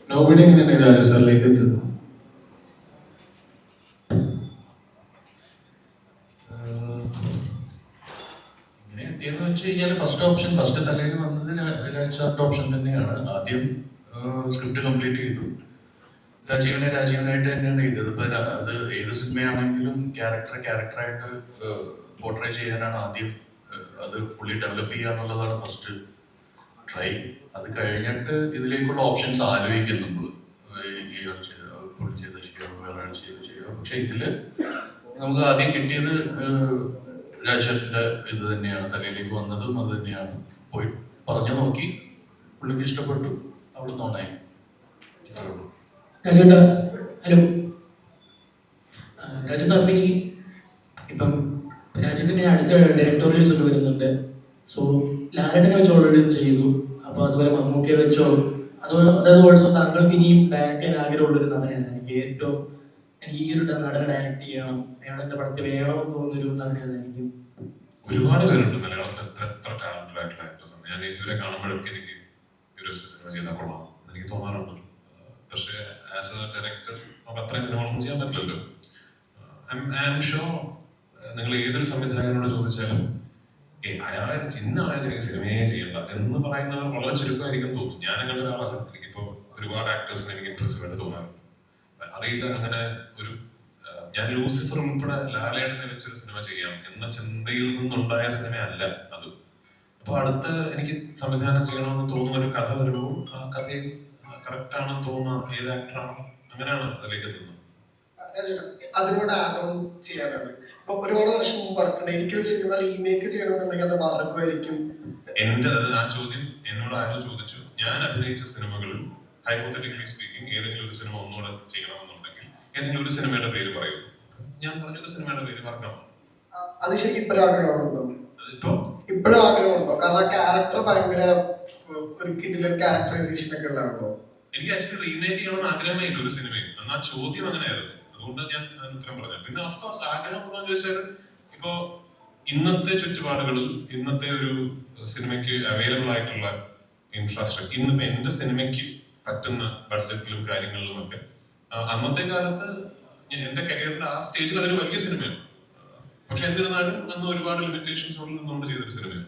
നോബഡി എങ്ങനെയാണ് രാജു സാറിലേക്ക് എത്തുന്നത്? ഇങ്ങനെ എത്തിയെന്ന് വെച്ച് കഴിഞ്ഞാൽ ഫസ്റ്റ് തലയിൽ വന്നത് രാജ് ഓപ്ഷൻ തന്നെയാണ്. ആദ്യം സ്ക്രിപ്റ്റ് കംപ്ലീറ്റ് ചെയ്തു. രാജീവനായിട്ട് തന്നെയാണ് ചെയ്തത്. ഇപ്പൊ അത് ഏത് സിനിമയാണെങ്കിലും ക്യാരക്ടറായിട്ട് പോർട്രേ ചെയ്യാനാണ് ആദ്യം. അത് ഫുള്ളി ഡെവലപ്പ് ചെയ്യുക എന്നുള്ളതാണ് ഫസ്റ്റ് ട്രൈ. അത് കഴിഞ്ഞിട്ട് ഇതിലേക്കുള്ള ഓപ്ഷൻസ് ആലോചിക്കും നമ്മൾ. ഇയാൾ ചെയ്ത ശരിയോ, വേറെ ആൾ ചെയ്ത് ശരിയോ. പക്ഷെ ഇതില് നമുക്ക് ആദ്യം കിട്ടിയത് രാജേഷിന്റെ ഇത് തന്നെയാണ്. തലയിലേക്ക് വന്നതും അത് തന്നെയാണ്. പോയി പറഞ്ഞു നോക്കി, പുള്ളിക്ക് ഇഷ്ടപ്പെട്ടു, അവിടെ തോന്നായി. രാജേട്ടാ ഹലോ. രാജേട്ടാ അപ്പം ഇപ്പം രാജേട്ടന് അടുത്ത ഡയറക്ടോറിയൽസ് ഒക്കെ വരുന്നുണ്ട്. സോ ലാലേട്ടനെ വെച്ച് ഓൾറെഡി ചെയ്തു. അപ്പോൾ അതുപോലെ മമ്മൂക്കയെ വെച്ചോ അതായത് ഓൾസോ താങ്കൾക്ക് ഇനിയും ഡയറക്റ്റ് ചെയ്യാൻ ആഗ്രഹമുള്ളൊരു നടനാണ്. എനിക്ക് ഈ ഒരു നടനെ ഡയറക്റ്റ് ചെയ്യണം, അയാളെൻ്റെ പടത്തിൽ വേണമെന്ന് തോന്നുന്നൊരു നടനായിരിക്കും. ഒരുപാട് പേരുണ്ട് മലയാളത്തിൽ എത്ര ടാലന്റഡ് ആയിട്ടുള്ള ആക്ടേഴ്സ് ഉണ്ട്. ഞാൻ ഇവരെ കാണുമ്പോഴൊക്കെ എനിക്ക് ഇവരെ സിനിമ ചെയ്താൽ കൊള്ളാം എനിക്ക് തോന്നാറുണ്ട്. പക്ഷേ ആസ് എ ഡയറക്ടർ നമുക്ക് അത്രയും സിനിമകളൊന്നും ചെയ്യാൻ പറ്റില്ലല്ലോ. ഐ എം ഷുവർ നിങ്ങൾ ഏതൊരു സംവിധായകനോട് ചോദിച്ചാലും അയാളെ ചിന്ന ആളെ സിനിമയെ ചെയ്യണ്ട എന്ന് പറയുന്നവർ വളരെ ചുരുക്കമായിരിക്കും തോന്നും. ഞാൻ അങ്ങനെ ഒരാളാണ്. എനിക്കിപ്പോൾ ഒരുപാട് ആക്ടേഴ്സിനെ എനിക്ക് ഇംപ്രസീവ് ആയിട്ട് തോന്നാറുണ്ട്. അറിയില്ല അങ്ങനെ ഒരു ഞാൻ ലൂസിഫർ ഉൾപ്പെടെ ലാലേട്ടനെ വെച്ചൊരു സിനിമ ചെയ്യാം എന്ന ചിന്തയിൽ നിന്നുണ്ടായ സിനിമയല്ല അത്. അപ്പൊ അടുത്ത് എനിക്ക് സംവിധാനം ചെയ്യണമെന്ന് തോന്നുന്ന ഒരു കഥ വരുമ്പോൾ ആ കഥയിൽ കറക്റ്റ് ആണെന്ന് തോന്നുന്ന ഏത് ആക്ടറാണോ അങ്ങനെയാണ് അതിലേക്ക് എത്തുന്നത്. അതിനോട് ആഡ് ഓൺ ചെയ്യാനാണ്. ഇപ്പൊ ഒരുപാട് വർഷം മുമ്പ് പറഞ്ഞിട്ടുണ്ട് എനിക്കൊരു സിനിമ റീമേക്ക് ചെയ്യണമെന്നുണ്ടെങ്കിൽ അത് മാർഗമായിരിക്കും. എന്റെ ആ ചോദ്യം എന്നോട് ആരോ ചോദിച്ചു. ഞാൻ അഭിനയിച്ച സിനിമകളിൽ ഹൈപ്പോത്തറ്റിക്കലി സ്പീക്കിംഗ് ഏതെങ്കിലും ഒരു സിനിമ ഒന്നുകൂടെ ചെയ്യണമെന്നുണ്ടെങ്കിൽ ഏതെങ്കിലും ഒരു സിനിമയുടെ പേര് പറയൂ. ഞാൻ പറഞ്ഞൊരു സിനിമയുടെ പേര് പറഞ്ഞോ. അത് ശരിക്കും ഇപ്പോഴും ആഗ്രഹമുണ്ടോ? ഇപ്പോഴും ആഗ്രഹമുണ്ടോ? കാരണം ആ ക്യാരക്ടർ ഭയങ്കര ഒരു കിടിലൻ ക്യാരക്ടറൈസേഷൻ ഒക്കെ ഉള്ളതാണോ? എനിക്ക് ആക്ച്വലി റീമേക്ക് ചെയ്യണമെന്ന് ആഗ്രഹമേ ഇല്ല ഒരു സിനിമയിൽ. എന്നാൽ ചോദ്യം അങ്ങനെയായിരുന്നു. അതുകൊണ്ട് ഞാൻ ഉത്തരം പറഞ്ഞു. പിന്നെ ഓഫ്കോഴ്സ് ആഗ്രഹം എന്താണെന്ന് ചോദിച്ചാൽ ഇപ്പോ ഇന്നത്തെ ചുറ്റുപാടുകളിൽ ഇന്നത്തെ ഒരു സിനിമയ്ക്ക് അവൈലബിൾ ആയിട്ടുള്ള ഇൻഫ്രാസ്ട്രക്ചർ ഇന്നിപ്പോ എന്റെ സിനിമയ്ക്ക് പറ്റുന്ന ബഡ്ജറ്റിലും കാര്യങ്ങളിലും ഒക്കെ അന്നത്തെ കാലത്ത് എന്റെ കരിയറിന്റെ ആ സ്റ്റേജിൽ അതൊരു വലിയ സിനിമയാണ്. പക്ഷെ എന്നിരുന്നാലും അന്ന് ഒരുപാട് ലിമിറ്റേഷൻസ് നിന്നുകൊണ്ട് ചെയ്തൊരു സിനിമയാണ്.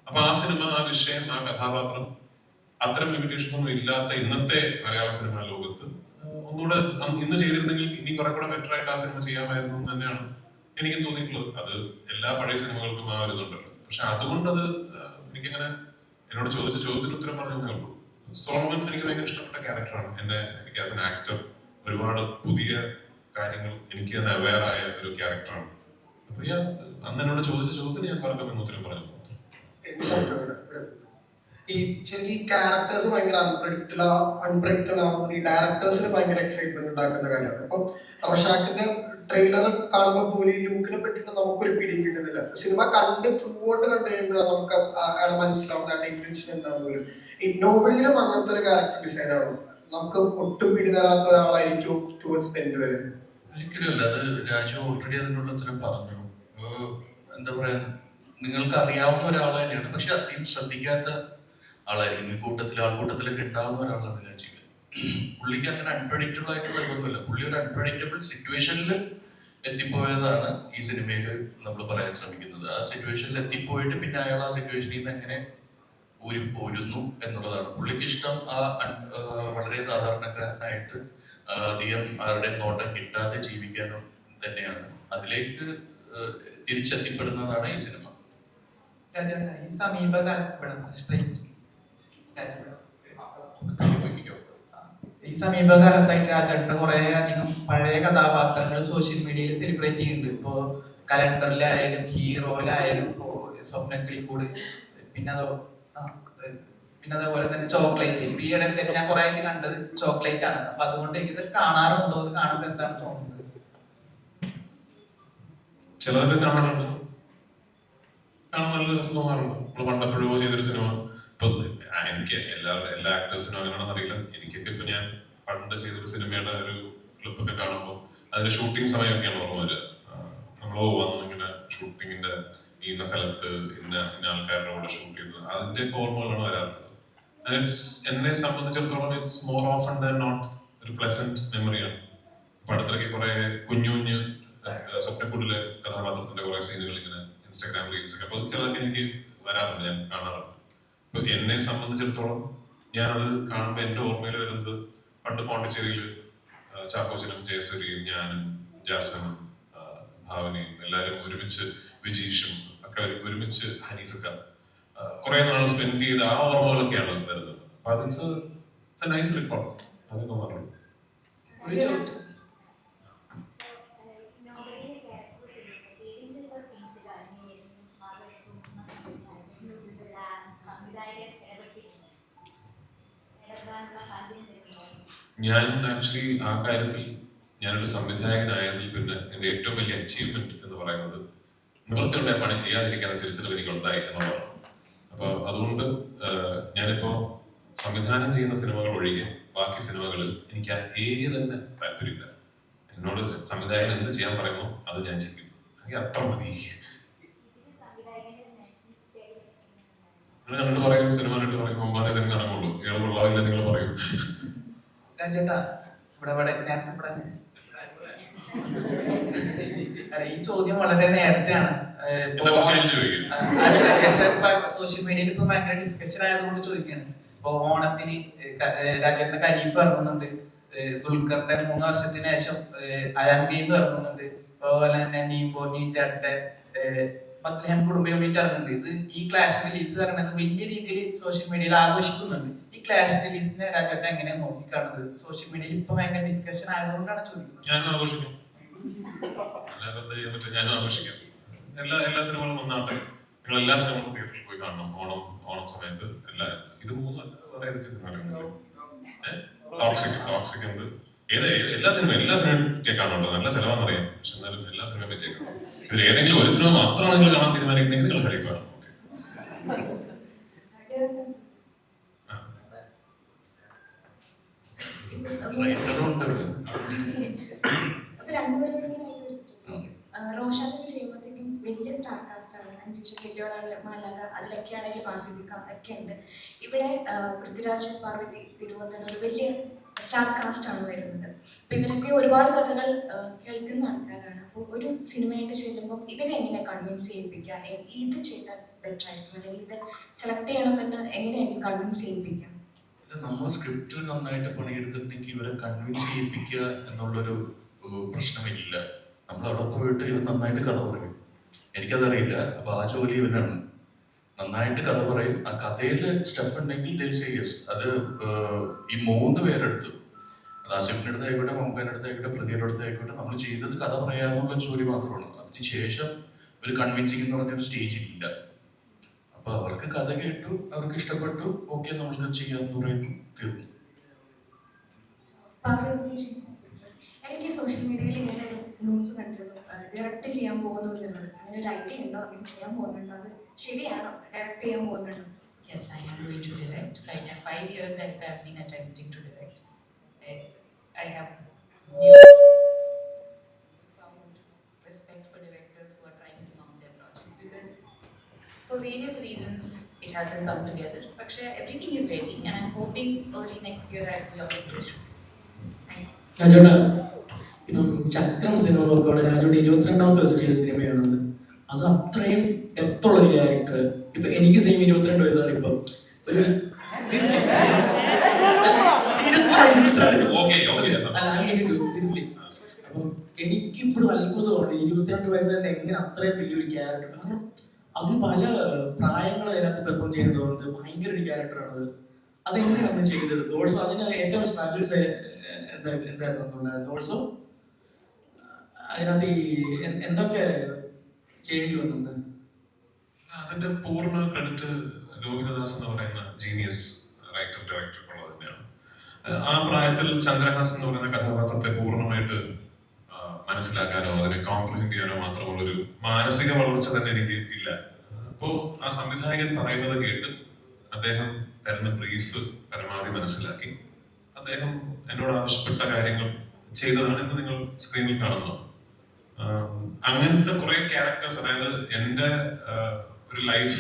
അപ്പൊ ആ സിനിമ, ആ വിഷയം, ആ കഥാപാത്രം അത്തരം ലിമിറ്റേഷൻസ് ഒന്നും ഇല്ലാത്ത ഇന്നത്തെ മലയാള സിനിമാ ലോകത്ത് ഒന്നുകൂടെ ഇന്ന് ചെയ്തിരുന്നെങ്കിൽ ഇനി കുറെ കൂടെ ബെറ്റർ ആയിട്ട് ആ സിനിമ ചെയ്യാമായിരുന്നു എന്ന് തന്നെയാണ് എനിക്കും തോന്നിയിട്ടുള്ളത്. അത് എല്ലാ പഴയ സിനിമകൾക്കും ആ ഒരു ഇതുണ്ടല്ലോ. പക്ഷെ അതുകൊണ്ട് അത് എനിക്കങ്ങനെ എന്നോട് ചോദിച്ച ചോദ്യത്തിന് ഉത്തരം പറഞ്ഞേ ഉള്ളൂ. സോളമൻ എനിക്ക് ഭയങ്കര ഇഷ്ടപ്പെട്ട ക്യാരക്ടറാണ്. എനിക്ക് ആസ് എൻ ആക്ടർ ഒരുപാട് പുതിയ കാര്യങ്ങൾ എനിക്ക് തന്നെ അവെയർ ആയ ഒരു ക്യാരക്ടറാണ്. അപ്പൊ അന്ന് എന്നോട് ചോദിച്ച ചോദ്യത്തിന് ഞാൻ പറഞ്ഞ ഉത്തരം പറഞ്ഞു. ഈ ശരിക്കും ഈ ക്യാരക്ടേഴ്സ് ഭയങ്കര അൺപ്രെഡിക്റ്റബിൾ ആവുന്നത് ഈ ഡയറക്ടേഴ്സിന് ഭയങ്കര എക്സൈറ്റ്മെന്റ് ഉണ്ടാക്കുന്ന കാര്യമാണ്. ഇപ്പൊ റഷാക്കിന്റെ ട്രെയിലർ കാണുമ്പോൾ പോലും ഈ ലൂക്കിനെ പറ്റിയിട്ട് നമുക്കൊരു പിടിയും കിട്ടുന്നില്ല. സിനിമ കണ്ട് ത്രൂഔട്ട് കണ്ടു കഴിയുമ്പോഴാണ് നമുക്ക് അയാളെ മനസ്സിലാവുന്ന അയാളുടെ ഇന്റൻഷൻ എന്താണെന്ന് പോലും. ഈ നോബഡിയിലും അങ്ങനത്തെ ഒരു ക്യാരക്ടർ ഡിസൈൻ ആണ്. നമുക്ക് ഒട്ടും പിടി തരാത്ത ഒരാളായിരിക്കും ടുവേർഡ്സ് ദ എൻഡ് വരെ. ഒരിക്കലുമല്ല. അത് രാജു ഓൾറെഡി അതിനുള്ള ഉത്തരം പറഞ്ഞു. എന്താ പറയാ, നിങ്ങൾക്ക് അറിയാവുന്ന ഒരാൾ തന്നെയാണ്, പക്ഷെ അധികം ശ്രദ്ധിക്കാത്ത ആളായിരിക്കും. ഈ ആൾക്കൂട്ടത്തിലൊക്കെ ഉണ്ടാവുന്ന ഒരാളാണ് രാജീവ്. പുള്ളിക്ക് അങ്ങനെ അൺപ്രഡിക്റ്റബിൾ ആയിട്ടുള്ള ഇതൊന്നുമില്ല. പുള്ളി ഒരു അൺപ്രഡിക്റ്റബിൾ സിറ്റുവേഷനിൽ എത്തിപ്പോയതാണ് ഈ സിനിമയിൽ നമ്മൾ പറയാൻ ശ്രമിക്കുന്നത്. ആ സിറ്റുവേഷനിൽ എത്തിപ്പോയിട്ട് പിന്നെ അയാൾ ആ സിറ്റുവേഷനിൽ നിന്ന് എങ്ങനെ പോരുന്നു എന്നുള്ളതാണ് പുള്ളിക്ക് ഇഷ്ടം. ആ വളരെ സാധാരണക്കാരനായിട്ട് അധികം ആരുടെ നോട്ടം കിട്ടാതെ ജീവിക്കാനും തന്നെയാണ്. അതിലേക്ക് തിരിച്ചെത്തിപ്പെടുന്നതാണ് ഈ സിനിമ. ഈ സമീപകാലത്തായിട്ട് രാജേട്ടൻ കുറെ അധികം പഴയ കഥാപാത്രങ്ങൾ സോഷ്യൽ മീഡിയയിൽ സെലിബ്രേറ്റ് ചെയ്യുന്നുണ്ട്. ഇപ്പോ കലണ്ടറിലായാലും ഹീറോയിലായാലും ഇപ്പോ സ്വപ്നക്കിളിക്കൂട്, പിന്നെ അതേപോലെ തന്നെ ചോക്ലേറ്റ്. ഇപ്പൊ ഈ ഇടയ്ക്ക് ഞാൻ കുറെ ആയിട്ട് കണ്ടത് ചോക്ലേറ്റ് ആണ്. അപ്പൊ അതുകൊണ്ട് എനിക്കിത് കാണാറുണ്ടോ, അത് കാണുമ്പോൾ എന്താണ് തോന്നുന്നത്? ചിലതൊക്കെ കാണാറുണ്ട്, കാണാൻ നല്ല രസം തോന്നാറുണ്ട്. നമ്മൾ പണ്ടെപ്പോഴോ ചെയ്തൊരു സിനിമ ഇപ്പൊ എനിക്ക് എല്ലാ ആക്ടേഴ്സിനും അങ്ങനെയാണെന്ന് അറിയില്ല. എനിക്കൊക്കെ ഇപ്പൊ ഞാൻ പണ്ട് ചെയ്തൊരു സിനിമയുടെ ഒരു ക്ലിപ്പൊക്കെ കാണുമ്പോൾ അതിന്റെ ഷൂട്ടിംഗ് സമയമൊക്കെയാണ് ഓർമ്മ വരിക. നമ്മളോ വന്ന് ഇങ്ങനെ ഷൂട്ടിങ്ങിന്റെ ഇന്ന സ്ഥലത്ത് ഇന്ന ആൾക്കാരുടെ കൂടെ ഷൂട്ട് ചെയ്തത് അതിന്റെയൊക്കെ ഓർമ്മകളാണ് വരാറുള്ളത്. എന്നെ സംബന്ധിച്ചിടത്തോളം it's more often than not ഒരു പ്ലസന്റ് മെമ്മറിയാണ്. അപ്പൊ അടുത്തിടയ്ക്ക് കുറെ കുഞ്ഞു കുഞ്ഞ് സ്വപ്നക്കൂടിലെ കഥാപാത്രത്തിന്റെ കുറെ സീനുകൾ ഇങ്ങനെ ഇൻസ്റ്റാഗ്രാം റീൽസ് ഒക്കെ, അപ്പൊ ചിലതൊക്കെ എനിക്ക് വരാറുണ്ട്, ഞാൻ കാണാറുണ്ട്. അപ്പൊ എന്നെ സംബന്ധിച്ചിടത്തോളം ഞാനത് കാണുമ്പോൾ എന്റെ ഓർമ്മയിൽ വരുന്നത് പണ്ട് പോണ്ടിച്ചേരിയിൽ ചാക്കോച്ചനും ജയസൂരിയും ഞാനും ജാസ്മിനും ഭാവനയും എല്ലാവരും ഒരുമിച്ച്, വിജീഷും ഒക്കെ ഒരുമിച്ച്, ഹനീഫൊക്കെ കുറെ നാൾ സ്പെൻഡ് ചെയ്ത ആ ഓർമ്മകളൊക്കെയാണ് വരുന്നത്. അപ്പൊ അതിറ്റ്സ് എ നൈസ് റെക്കോർഡ്. അത് തോന്നാറുണ്ട്. ഞാൻ ആക്ച്വലി ആ കാര്യത്തിൽ ഞാനൊരു സംവിധായകനായതിൽ പിന്നെ എൻ്റെ ഏറ്റവും വലിയ അച്ചീവ്മെന്റ് എന്ന് പറയുന്നത് നിവൃത്തിയുണ്ടായ പണി ചെയ്യാതിരിക്കാൻ തിരിച്ചറിവ് എനിക്കുണ്ടായി എന്നുള്ളതാണ്. അപ്പൊ അതുകൊണ്ട് ഞാനിപ്പോ സംവിധാനം ചെയ്യുന്ന സിനിമകൾ ഒഴികെ ബാക്കി സിനിമകളിൽ എനിക്ക് ആ ഏരിയ തന്നെ താല്പര്യമില്ല. എന്നോട് സംവിധായകൻ എന്ത് ചെയ്യാൻ പറയുമോ അത് ഞാൻ ചെയ്യും. എനിക്ക് അത്ര മതി. കണ്ടിട്ട് പറയും, സിനിമ കണ്ടിട്ട് പറയും, 9 സിനിമ ഇറങ്ങുള്ളൂ, ഏഴ് കൊള്ളാവില്ല നിങ്ങൾ പറയും. രാജേട്ടാ ഇവിടെ നേരത്തെ ഈ ചോദ്യം വളരെ നേരത്തെയാണ്. സോഷ്യൽ മീഡിയയിൽ ഇപ്പൊ ഭയങ്കര ഡിസ്കഷൻ ആയതുകൊണ്ട് ചോദിക്കാണ്. ഇപ്പൊ ഓണത്തിന് രാജേട്ടന്റെ ഖലീഫ് ഇറങ്ങുന്നുണ്ട്, ദുൽഖറിന്റെ 3 വർഷത്തിന് ശേഷം അയാംഗീന്ന് ഇറങ്ങുന്നുണ്ട്, അതുപോലെ തന്നെ നീചേട്ടന്റെ ബത്ലഹേം കുടുംബ യൂണിറ്റ് ഇറങ്ങുന്നുണ്ട്. ഇത് ഈ ക്ലാഷ് റിലീസ് ഇറങ്ങുന്നത് വലിയ രീതിയിൽ സോഷ്യൽ മീഡിയയിൽ ആഘോഷിക്കുന്നുണ്ട്. ഈ ക്ലാഷ് റിലീസിനെ രാജേട്ടൻ എങ്ങനെയാണ് നോക്കിക്കാണുന്നത്? സോഷ്യൽ മീഡിയയിൽ ഇപ്പൊ ഭയങ്കര ഡിസ്കഷൻ ആയതുകൊണ്ടാണ് ചോദിക്കുന്നത്. ഞാനും ആഘോഷിക്കും, ഞാനും ആഘോഷിക്കാം. എല്ലാ സിനിമകളും ഒന്നാട്ടെ. നിങ്ങൾ എല്ലാ സിനിമകളും തിയേറ്ററിൽ പോയി കാണണം. ഓണം സമയത്ത് ഇത് 3 വേറെ ഏതൊക്കെ സിനിമ ടോക്സിക് ഉണ്ട്. എല്ലാ സിനിമയും കാണുന്നുണ്ടോ? നല്ല ചിലവാണെന്നറിയാം, പക്ഷെ എന്നാലും എല്ലാ സിനിമയും പറ്റിയേക്കാം. ഇതിൽ ഏതെങ്കിലും ഒരു സിനിമ മാത്രമാണ് നിങ്ങൾ കാണാൻ തീരുമാനിക്കുന്നെങ്കിൽ നിങ്ങൾ ഖലീഫാണ്. റോഷാദ് ചെയ്യുമ്പോഴത്തേക്കും വലിയ സ്റ്റാർ കാസ്റ്റ് ആണ്. അതിനുശേഷം കെട്ടിയോടാണെങ്കിലും മാലാക അതിലൊക്കെ ആണെങ്കിലും ആസ്വദിക്കാം ഒക്കെ ഉണ്ട്. ഇവിടെ പൃഥ്വിരാജ്, പാർവതി, തിരുവോത്തന ഒരു വലിയ സ്റ്റാർ കാസ്റ്റ് ആണ് വരുന്നത്. അപ്പൊ ഇവരൊക്കെ ഒരുപാട് കഥകൾ കേൾക്കുന്ന ആൾക്കാരാണ്. അപ്പോൾ ഒരു സിനിമയൊക്കെ ചെല്ലുമ്പോൾ ഇവരെ എങ്ങനെ കൺവിൻസ് ചെയ്യിപ്പിക്കുക, ഇത് ചെയ്താൽ ബെറ്റർ ആയിരിക്കും, അല്ലെങ്കിൽ ഇത് സെലക്ട് ചെയ്യണമെന്ന് എങ്ങനെയാണ് കൺവിൻസ് ചെയ്യിപ്പിക്കുക? നമ്മൾ സ്ക്രിപ്റ്റിൽ നന്നായിട്ട് പണിയെടുത്തിട്ടുണ്ടെങ്കിൽ ഇവരെ കൺവിൻസ് ചെയ്യിപ്പിക്കുക എന്നുള്ളൊരു പ്രശ്നമില്ല. നമ്മൾ അവിടെ പോയിട്ട് ഇവർ നന്നായിട്ട് കഥ പറയും. എനിക്കതറിയില്ല, അപ്പൊ ആ ജോലി ഇവരാണ്. നന്നായിട്ട് കഥ പറയും. ആ കഥയിൽ സ്റ്റഫ് ഉണ്ടെങ്കിൽ യെസ്. അത് ഈ 3 പേരെടുത്തു, ആസിഫിന്റെ അടുത്തായിക്കോട്ടെ, മമ്മൂക്കാന്റെ അടുത്തായിക്കോട്ടെ, പ്രതിയുടെ അടുത്തായിക്കോട്ടെ, നമ്മൾ ചെയ്തത് കഥ പറയാനുള്ള ജോലി മാത്രമാണ്. അതിനുശേഷം ഒരു കൺവിൻസിങ് എന്ന് പറഞ്ഞൊരു സ്റ്റേജിൽ ഇല്ല. അപ്പൊ അവർക്ക് കഥ കേട്ടു, അവർക്ക് ഇഷ്ടപ്പെട്ടു, ഓക്കെ നമ്മൾക്ക് ചെയ്യാന്ന് പറയുന്നു, തീർന്നു. എനിക്ക് സോഷ്യൽ മീഡിയയിൽ ഇങ്ങനെ ഒരു ന്യൂസ് കണ്ടിരുന്നു, ഡയറക്റ്റ് ചെയ്യാൻ പോകുന്നു എന്നുള്ളത്. അങ്ങനെ ഒരു ഐഡിയ ഉണ്ടോ? അങ്ങനെ ചെയ്യാൻ പോകുന്നുണ്ടോ? അത് ശരിയാണോ? ഡയറക്റ്റ് ചെയ്യാൻ പോകുന്നുണ്ടോ? Yes, I am going to direct. Like 5 years I have been attempting to direct. I have found respect for directors who are trying to mount their project, because for various reasons it hasn't come together. But everything is ready, and I'm hoping early next year I'll be on the show. രാജോട്ട, ഇപ്പം ചക്രം സിനിമ നോക്കുകയാണെങ്കിൽ രാജോട്ട് 22ാമത്തെ വയസ്സിൽ ചെയ്ത സിനിമയാണത്. അത് അത്രയും ഡെപ്തുള്ള ഒരു ക്യാരക്ടർ. ഇപ്പൊ എനിക്ക് സെയിം 22 വയസ്സാണ്. ഇപ്പൊ ഒരു സീരിയസ്ലി അപ്പം എനിക്കിപ്പോഴും അത്ഭുതമാണ് 22 വയസ്സുകാരൻ എങ്ങനെ അത്രയും വലിയൊരു ക്യാരക്ടർ. കാരണം അത് പല പ്രായങ്ങൾ അതിനകത്ത് പെർഫോം ചെയ്യുന്നതുകൊണ്ട് ഭയങ്കര ഒരു ക്യാരക്ടറാണത്. അതെങ്ങനെയാണ് ചെയ്തെടുത്തത്? ഓൾസോ അതിന് ഏറ്റവും സ്ട്രഗിൾസ് എന്തായിരുന്നു? ഓൾസോ അതിനകത്ത് എന്തൊക്കെ ചെയ്യേണ്ടി വന്നത്? അതിന്റെ പൂർണ്ണ ക്രെഡിറ്റ് ലോഹിതദാസ് എന്ന് പറയുന്ന ജീനിയസ് റൈറ്റർ ഡയറക്ടർക്കുള്ളത് തന്നെയാണ്. ആ പ്രായത്തിൽ ചന്ദ്രഹാസ് എന്ന് പറയുന്ന കഥാപാത്രത്തെ പൂർണ്ണമായിട്ട് മനസ്സിലാക്കാനോ അതിനെ കോംപ്ലിമെന്റ് ചെയ്യാനോ മാത്രമുള്ളൊരു മാനസിക വളർച്ച തന്നെ എനിക്ക് ഇല്ല. അപ്പോ ആ സംവിധായകൻ പറയുന്നത് കേട്ട് അദ്ദേഹം തരുന്ന ബ്രീഫ് പരമാവധി മനസ്സിലാക്കി അദ്ദേഹം എന്നോട് ആവശ്യപ്പെട്ട കാര്യങ്ങൾ ചെയ്തതാണ് ഇന്ന് നിങ്ങൾ സ്ക്രീനിൽ കാണുന്നത്. അങ്ങനത്തെ കുറെ ക്യാരക്ടേഴ്സ്, അതായത് എൻ്റെ ഒരു ലൈഫ്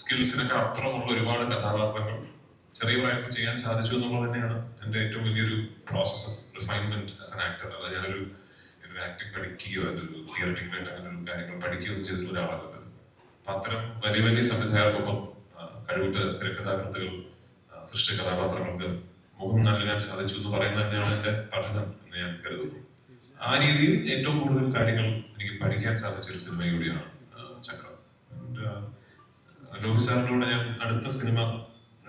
സ്കിൽസിനൊക്കെ അപ്പുറമുള്ള ഒരുപാട് കഥാപാത്രങ്ങൾ ചെറിയ പ്രായത്തിൽ ചെയ്യാൻ സാധിച്ചു എന്നുള്ളത് തന്നെയാണ് എൻ്റെ ഏറ്റവും വലിയൊരു process of refinement as an actor. അല്ല ഞാനൊരു ആക്ടിങ് പഠിക്കുകയോ അതൊരു തിയററ്റിക്കലായിട്ട് അങ്ങനെ ഒരു കാര്യങ്ങൾ പഠിക്കുകയോ ചെയ്തിട്ടുള്ള ഒരാളല്ല. അപ്പൊ അത്തരം വലിയ വലിയ സംവിധായകർക്കൊപ്പം കഴിവുറ്റ തിരക്കഥാകൃത്തുകൾ സൃഷ്ടി കഥാപാത്രങ്ങൾക്ക് മുഖം നൽകാൻ സാധിച്ചു എന്ന് പറയുന്നത് തന്നെയാണ് എൻ്റെ പഠനം എന്ന് ഞാൻ കരുതുന്നു. ആ രീതിയിൽ ഏറ്റവും കൂടുതൽ കാര്യങ്ങൾ എനിക്ക് പഠിക്കാൻ സാധിച്ച ഒരു സിനിമ കൂടിയാണ് ചക്രം. ലോകി സാറിനോട് ഞാൻ അടുത്ത സിനിമ,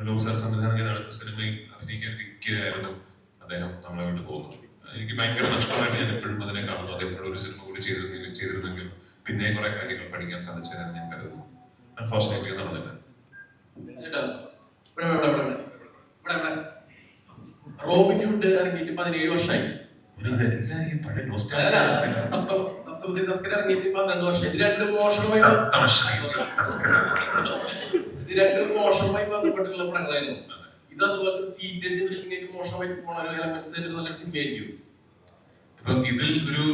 ലോകി സാർ സംവിധാനം ചെയ്ത അടുത്ത സിനിമയിൽ അഭിനയിക്കാൻ ഇരിക്കുകയായിരുന്നു അദ്ദേഹം നമ്മളെ വിട്ട് പോകുന്നത്. എനിക്ക് ഭയങ്കര നഷ്ടമായിട്ട് ഞാൻ എപ്പോഴും അതിനെ കാണുന്നു. അദ്ദേഹത്തോട് ഒരു സിനിമ കൂടി ചെയ്തിരുന്നെങ്കിൽ പിന്നെ കുറെ കാര്യങ്ങൾ പഠിക്കാൻ സാധിച്ചതെന്ന് ഞാൻ കരുതുന്നു. അൺഫോർച്ചുനേറ്റ്ലി നടന്നില്ല. റോബിൻ ഹുഡ് ഇറങ്ങിയിട്ട് 17 വർഷമായി. ഇറങ്ങിയിട്ട് 12 വർഷമായി. 2 മോശമായി ബന്ധപ്പെട്ടുള്ള പടങ്ങളായിരുന്നു. ഇത് അതുപോലെ മോശമായി പോണ നല്ല സിനിമയായിരിക്കും. ഇതിൽ ഒരു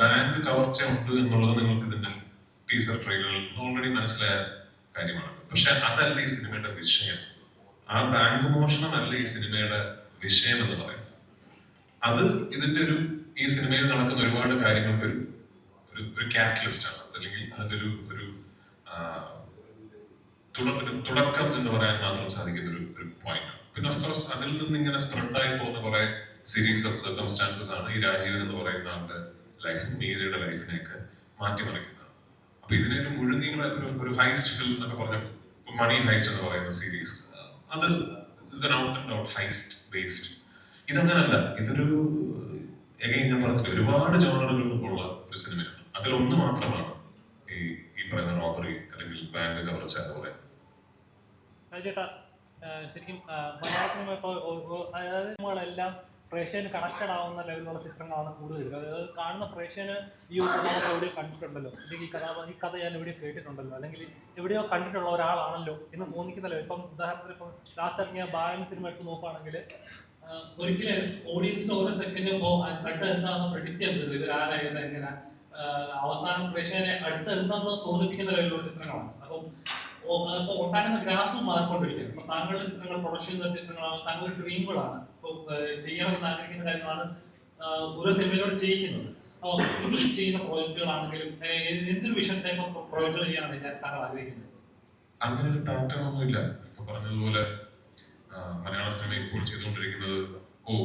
ബാങ്ക് കവർച്ച ഉണ്ട് എന്നുള്ളത് നിങ്ങൾക്ക് ഇതിന്റെ ടീസർ ട്രെയിലറിൽ ഓൾറെഡി മനസ്സിലായ കാര്യമാണ്. പക്ഷെ അതല്ല ഈ സിനിമയുടെ വിഷയം. ആ ബാങ്ക് മോഷണമല്ല ഈ സിനിമയുടെ വിഷയം എന്ന് പറയുന്നത്. അത് ഇതിന്റെ ഈ സിനിമയിൽ നടക്കുന്ന ഒരുപാട് കാര്യങ്ങൾക്ക് ഒരു കാറ്റലിസ്റ്റ് ആണ്, അല്ലെങ്കിൽ അതിന്റെ ഒരു തുടക്കം എന്ന് പറയാൻ മാത്രം സാധിക്കുന്ന ഒരു പോയിന്റ്. പിന്നെ ഓഫ്കോഴ്സ് അതിൽ നിന്ന് ഇങ്ങനെ സ്പ്രെഡായി പോകുന്ന കുറെ സീരീസ് ഓഫ് സർക്കംസ്റ്റാൻസസ് ആണ് ഈ രാജീവൻ എന്ന് പറയുന്ന ആളുടെ ലൈഫും മീരയുടെ ലൈഫിനെയൊക്കെ മാറ്റിമറിക്കുന്നത്. അപ്പൊ ഇതിനെ ഒരു മുഴുനീള ഒരു ഹൈസ്റ്റ് ഫിലിം എന്നൊക്കെ പറഞ്ഞ മണി ഹൈസ്റ്റ് എന്ന് പറയുന്ന സീരീസ്, അത് out and out heist based. ഇതങ്ങനല്ല. ഇതൊരു ഞാൻ പറഞ്ഞില്ല, ഒരുപാട് ജോണറുകൾ ഉള്ള ഒരു സിനിമയാണ്. അതിലൊന്ന് മാത്രമാണ് ഈ പറയുന്ന റോബറി അല്ലെങ്കിൽ ബാങ്ക് കവർച്ച എന്ന് പറയുന്നത്. ചേട്ടാ, ശരിക്കും മലയാള സിനിമ ഇപ്പോൾ അതായത് നമ്മളെല്ലാം പ്രേക്ഷകന് കണക്റ്റഡ് ആവുന്ന ലെവലിലുള്ള ചിത്രങ്ങളാണ് കൂടുതൽ. അതായത് കാണുന്ന പ്രേക്ഷകന് ഈ നമ്മൾ എവിടെയോ കണ്ടിട്ടുണ്ടല്ലോ, അല്ലെങ്കിൽ ഈ കഥ ഞാൻ എവിടെയോ കേട്ടിട്ടുണ്ടല്ലോ, അല്ലെങ്കിൽ എവിടെയോ കണ്ടിട്ടുള്ള ഒരാളാണല്ലോ എന്ന് തോന്നിക്കുന്നല്ലോ. ഇപ്പം ഉദാഹരണത്തിന് ഇപ്പം ലാസ്റ്റ് ഇറങ്ങിയ ബാലൻ സിനിമ എടുത്ത് നോക്കുകയാണെങ്കിൽ ഒരിക്കലും ഓഡിയൻസിന് ഓരോ സെക്കൻഡും അടുത്ത എന്താണെന്ന് പ്രെഡിക്റ്റ് ചെയ്യാൻ പറ്റില്ല. ഇവരാരായത് എങ്ങനെ അവസാനം പ്രേക്ഷകനെ അടുത്ത എന്താണെന്ന് തോന്നിപ്പിക്കുന്ന ലെവലിലുള്ള ചിത്രങ്ങളാണ്. അപ്പം ഒട്ടാകുന്ന ഗ്രാഫ് മാറിക്കൊണ്ടിരിക്കുന്നത്. ഇപ്പൊ താങ്കളുടെ ചിത്രങ്ങൾ പ്രൊഡക്ഷൻ ചിത്രങ്ങളാണ്, താങ്കളുടെ ഡ്രീമുകളാണ്, ഇപ്പോൾ ചെയ്യണമെന്ന് ആഗ്രഹിക്കുന്ന കാര്യങ്ങളാണ് ഓരോ സിനിമയിലൂടെ ചെയ്യിക്കുന്നത്. അപ്പോൾ ഇനി ചെയ്യുന്ന പ്രോജക്റ്റുകളാണെങ്കിലും എന്തൊരു വിഷൻ ടൈപ്പ് ഓഫ് പ്രോജക്റ്റുകൾ ചെയ്യാനാണ് താങ്കൾ ആഗ്രഹിക്കുന്നത്? അങ്ങനെ ഒരു പാറ്റേൺ ഒന്നുമില്ല. ഇപ്പൊ പറഞ്ഞതുപോലെ മലയാള സിനിമ ഇപ്പോൾ ചെയ്തുകൊണ്ടിരിക്കുന്നത്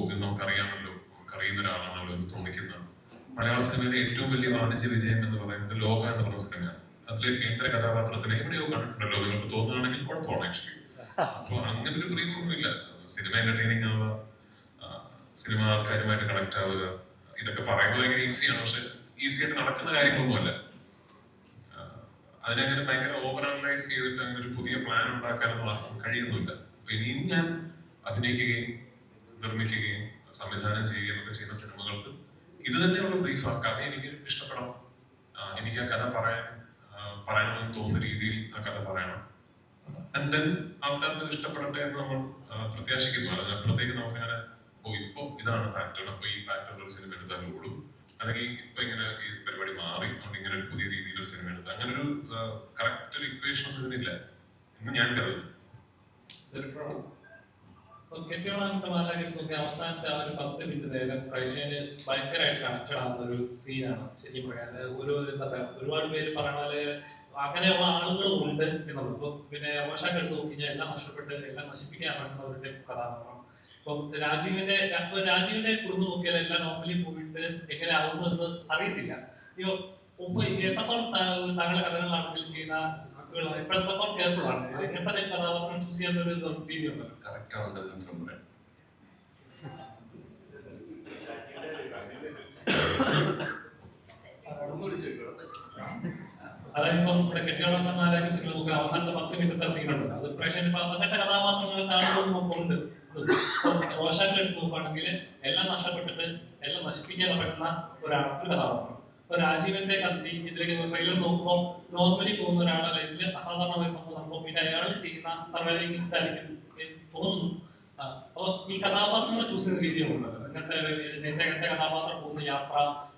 ഇത് നമുക്കറിയാമല്ലോ, നമുക്കറിയുന്ന ഒരാളാണല്ലോ എന്ന് തോന്നിക്കുന്ന മലയാള സിനിമയിലെ ഏറ്റവും വലിയ വാണിജ്യ വിജയം എന്ന് പറയുന്നത് ലോക എന്ന് പറഞ്ഞ സിനിമയാണ്. അതിലെ കേന്ദ്ര കഥാപാത്രത്തിനെ എവിടെയോ കണ്ടിട്ടുണ്ടല്ലോ നിങ്ങൾക്ക് തോന്നുകയാണെങ്കിൽ കുഴപ്പമാണ് ആക്ച്വലി. അപ്പൊ അങ്ങനെ ഒരു ബ്രീഫ് ഒന്നും ഇല്ല. സിനിമ എന്റർടൈനിങ് ആവുക, സിനിമ ആൾക്കാരുമായിട്ട് കണക്ട് ആവുക, ഇതൊക്കെ പറയുമ്പോൾ ഭയങ്കര ഈസിയാണ്. പക്ഷെ ഈസി ആയിട്ട് നടക്കുന്ന കാര്യങ്ങളൊന്നുമല്ല. അതിനങ്ങനെ ഭയങ്കര ഓവർ അനലൈസ് ചെയ്തിട്ട് അങ്ങനെ ഒരു പുതിയ പ്ലാൻ ഉണ്ടാക്കാനൊന്നും ആർക്കും കഴിയുന്നില്ല. അപ്പൊ ഇനിയും ഞാൻ അഭിനയിക്കുകയും നിർമ്മിക്കുകയും സംവിധാനം ചെയ്യുകയും ഒക്കെ ചെയ്യുന്ന സിനിമകൾക്ക് ഇത് തന്നെയുള്ള ബ്രീഫാണ്. കഥ എനിക്ക് ഇഷ്ടപ്പെടണം, എനിക്ക് ആ കഥ പറയണമെന്ന് തോന്നുന്ന രീതിയിൽ ആ കഥ പറയണം. ആൻഡ് ദെൻ ആൾക്കാർക്ക് ഇഷ്ടപ്പെടട്ടെ എന്ന് നമ്മൾ പ്രത്യാശിക്കുന്നു. അതിനപ്പുറത്തേക്ക് നമുക്കങ്ങനെ ഇപ്പൊ ഇതാണ് പാറ്റേൺ, അപ്പൊ ഈ പാറ്റേൺ ഒരു സിനിമ എടുത്താൽ കൂടും, അല്ലെങ്കിൽ ഇപ്പൊ ഇങ്ങനെ ഈ പരിപാടി മാറി അതുകൊണ്ട് ഇങ്ങനെ ഒരു പുതിയ രീതിയിൽ ഒരു സിനിമ എടുത്താൽ അങ്ങനെ ഒരു കറക്റ്റ് ഒരു ഇക്വേഷൻ ഒന്നും ഇതിനില്ല എന്ന് ഞാൻ കരുതുന്നു. അവസാനത്തെ ആ ഒരു 10 മിനിറ്റ് നേരം പ്രേക്ഷകന് ഭയങ്കരമായിട്ട് കണക്റ്റഡ് ആവുന്ന ഒരു സീനാണ് ശരിക്കും പറയാൻ. എന്താ പറയാ, ഒരുപാട് പേര് പറഞ്ഞ പോലെ അങ്ങനെയുള്ള ആളുകളും ഉണ്ട് എന്നുള്ളത്. ഇപ്പൊ പിന്നെ അവശാക്ക് എടുത്ത് നോക്കിക്കഴിഞ്ഞാൽ എല്ലാം നഷ്ടപ്പെട്ട് എല്ലാം നശിപ്പിക്കാൻ പറ്റുന്നവരുടെ കഥാപാത്രം. ഇപ്പം രാജീവിന്റെ കുടുംബം നോക്കിയാൽ എല്ലാം നോർമലി പോയിട്ട് എങ്ങനെ ആവുന്നതെന്ന് അറിയത്തില്ല. ഇപ്പൊ എത്രത്തോളം താങ്കളുടെ കഥകളാണെങ്കിൽ ചെയ്യുന്ന സ്ക്രിപ്റ്റുകളാണ് ഇപ്പൊ എത്രത്തോളം കെയർഫുൾ ആണ്, എങ്ങനത്തെ കഥാപാത്രം ചൂസ് ചെയ്യുന്ന ഒരു രീതി ഉണ്ടല്ലോ. അതായത് ഇപ്പം ഇവിടെ കെട്ടിയോളം നാലാക്കി സിനിമ നോക്കുക, അവസാനത്തെ 10 മിനിറ്റത്തെ സീനുണ്ട്. അത് പ്രേക്ഷകൻ ഇപ്പൊ അങ്ങനത്തെ കഥാപാത്രങ്ങൾ കാണുമ്പോൾ നമുക്കുണ്ട്. റോഷാക്കിൽ എടുത്ത് നോക്കുകയാണെങ്കിൽ എല്ലാം നഷ്ടപ്പെട്ടിട്ട് എല്ലാം നശിപ്പിക്കാൻ പറ്റുന്ന ഒരു കഥാപാത്രം. ഇപ്പൊ രാജീവന്റെ ഇതിലേക്ക് ട്രെയിലർ നോക്കുമ്പോൾ നോർമലി പോകുന്ന ഒരാളെ ലൈഫിൽ അസാധാരണമായ സംഭവം നടക്കുമ്പോൾ പിന്നെ അയാൾ ചെയ്യുന്ന സർവൈവിംഗ് തോന്നുന്നു. അപ്പൊ ഈ കഥാപാത്രങ്ങൾ ചൂസ് ചെയ്യുന്ന രീതികളുണ്ട്. എന്റെ കഥാപാത്രം പോകുന്ന യാത്ര,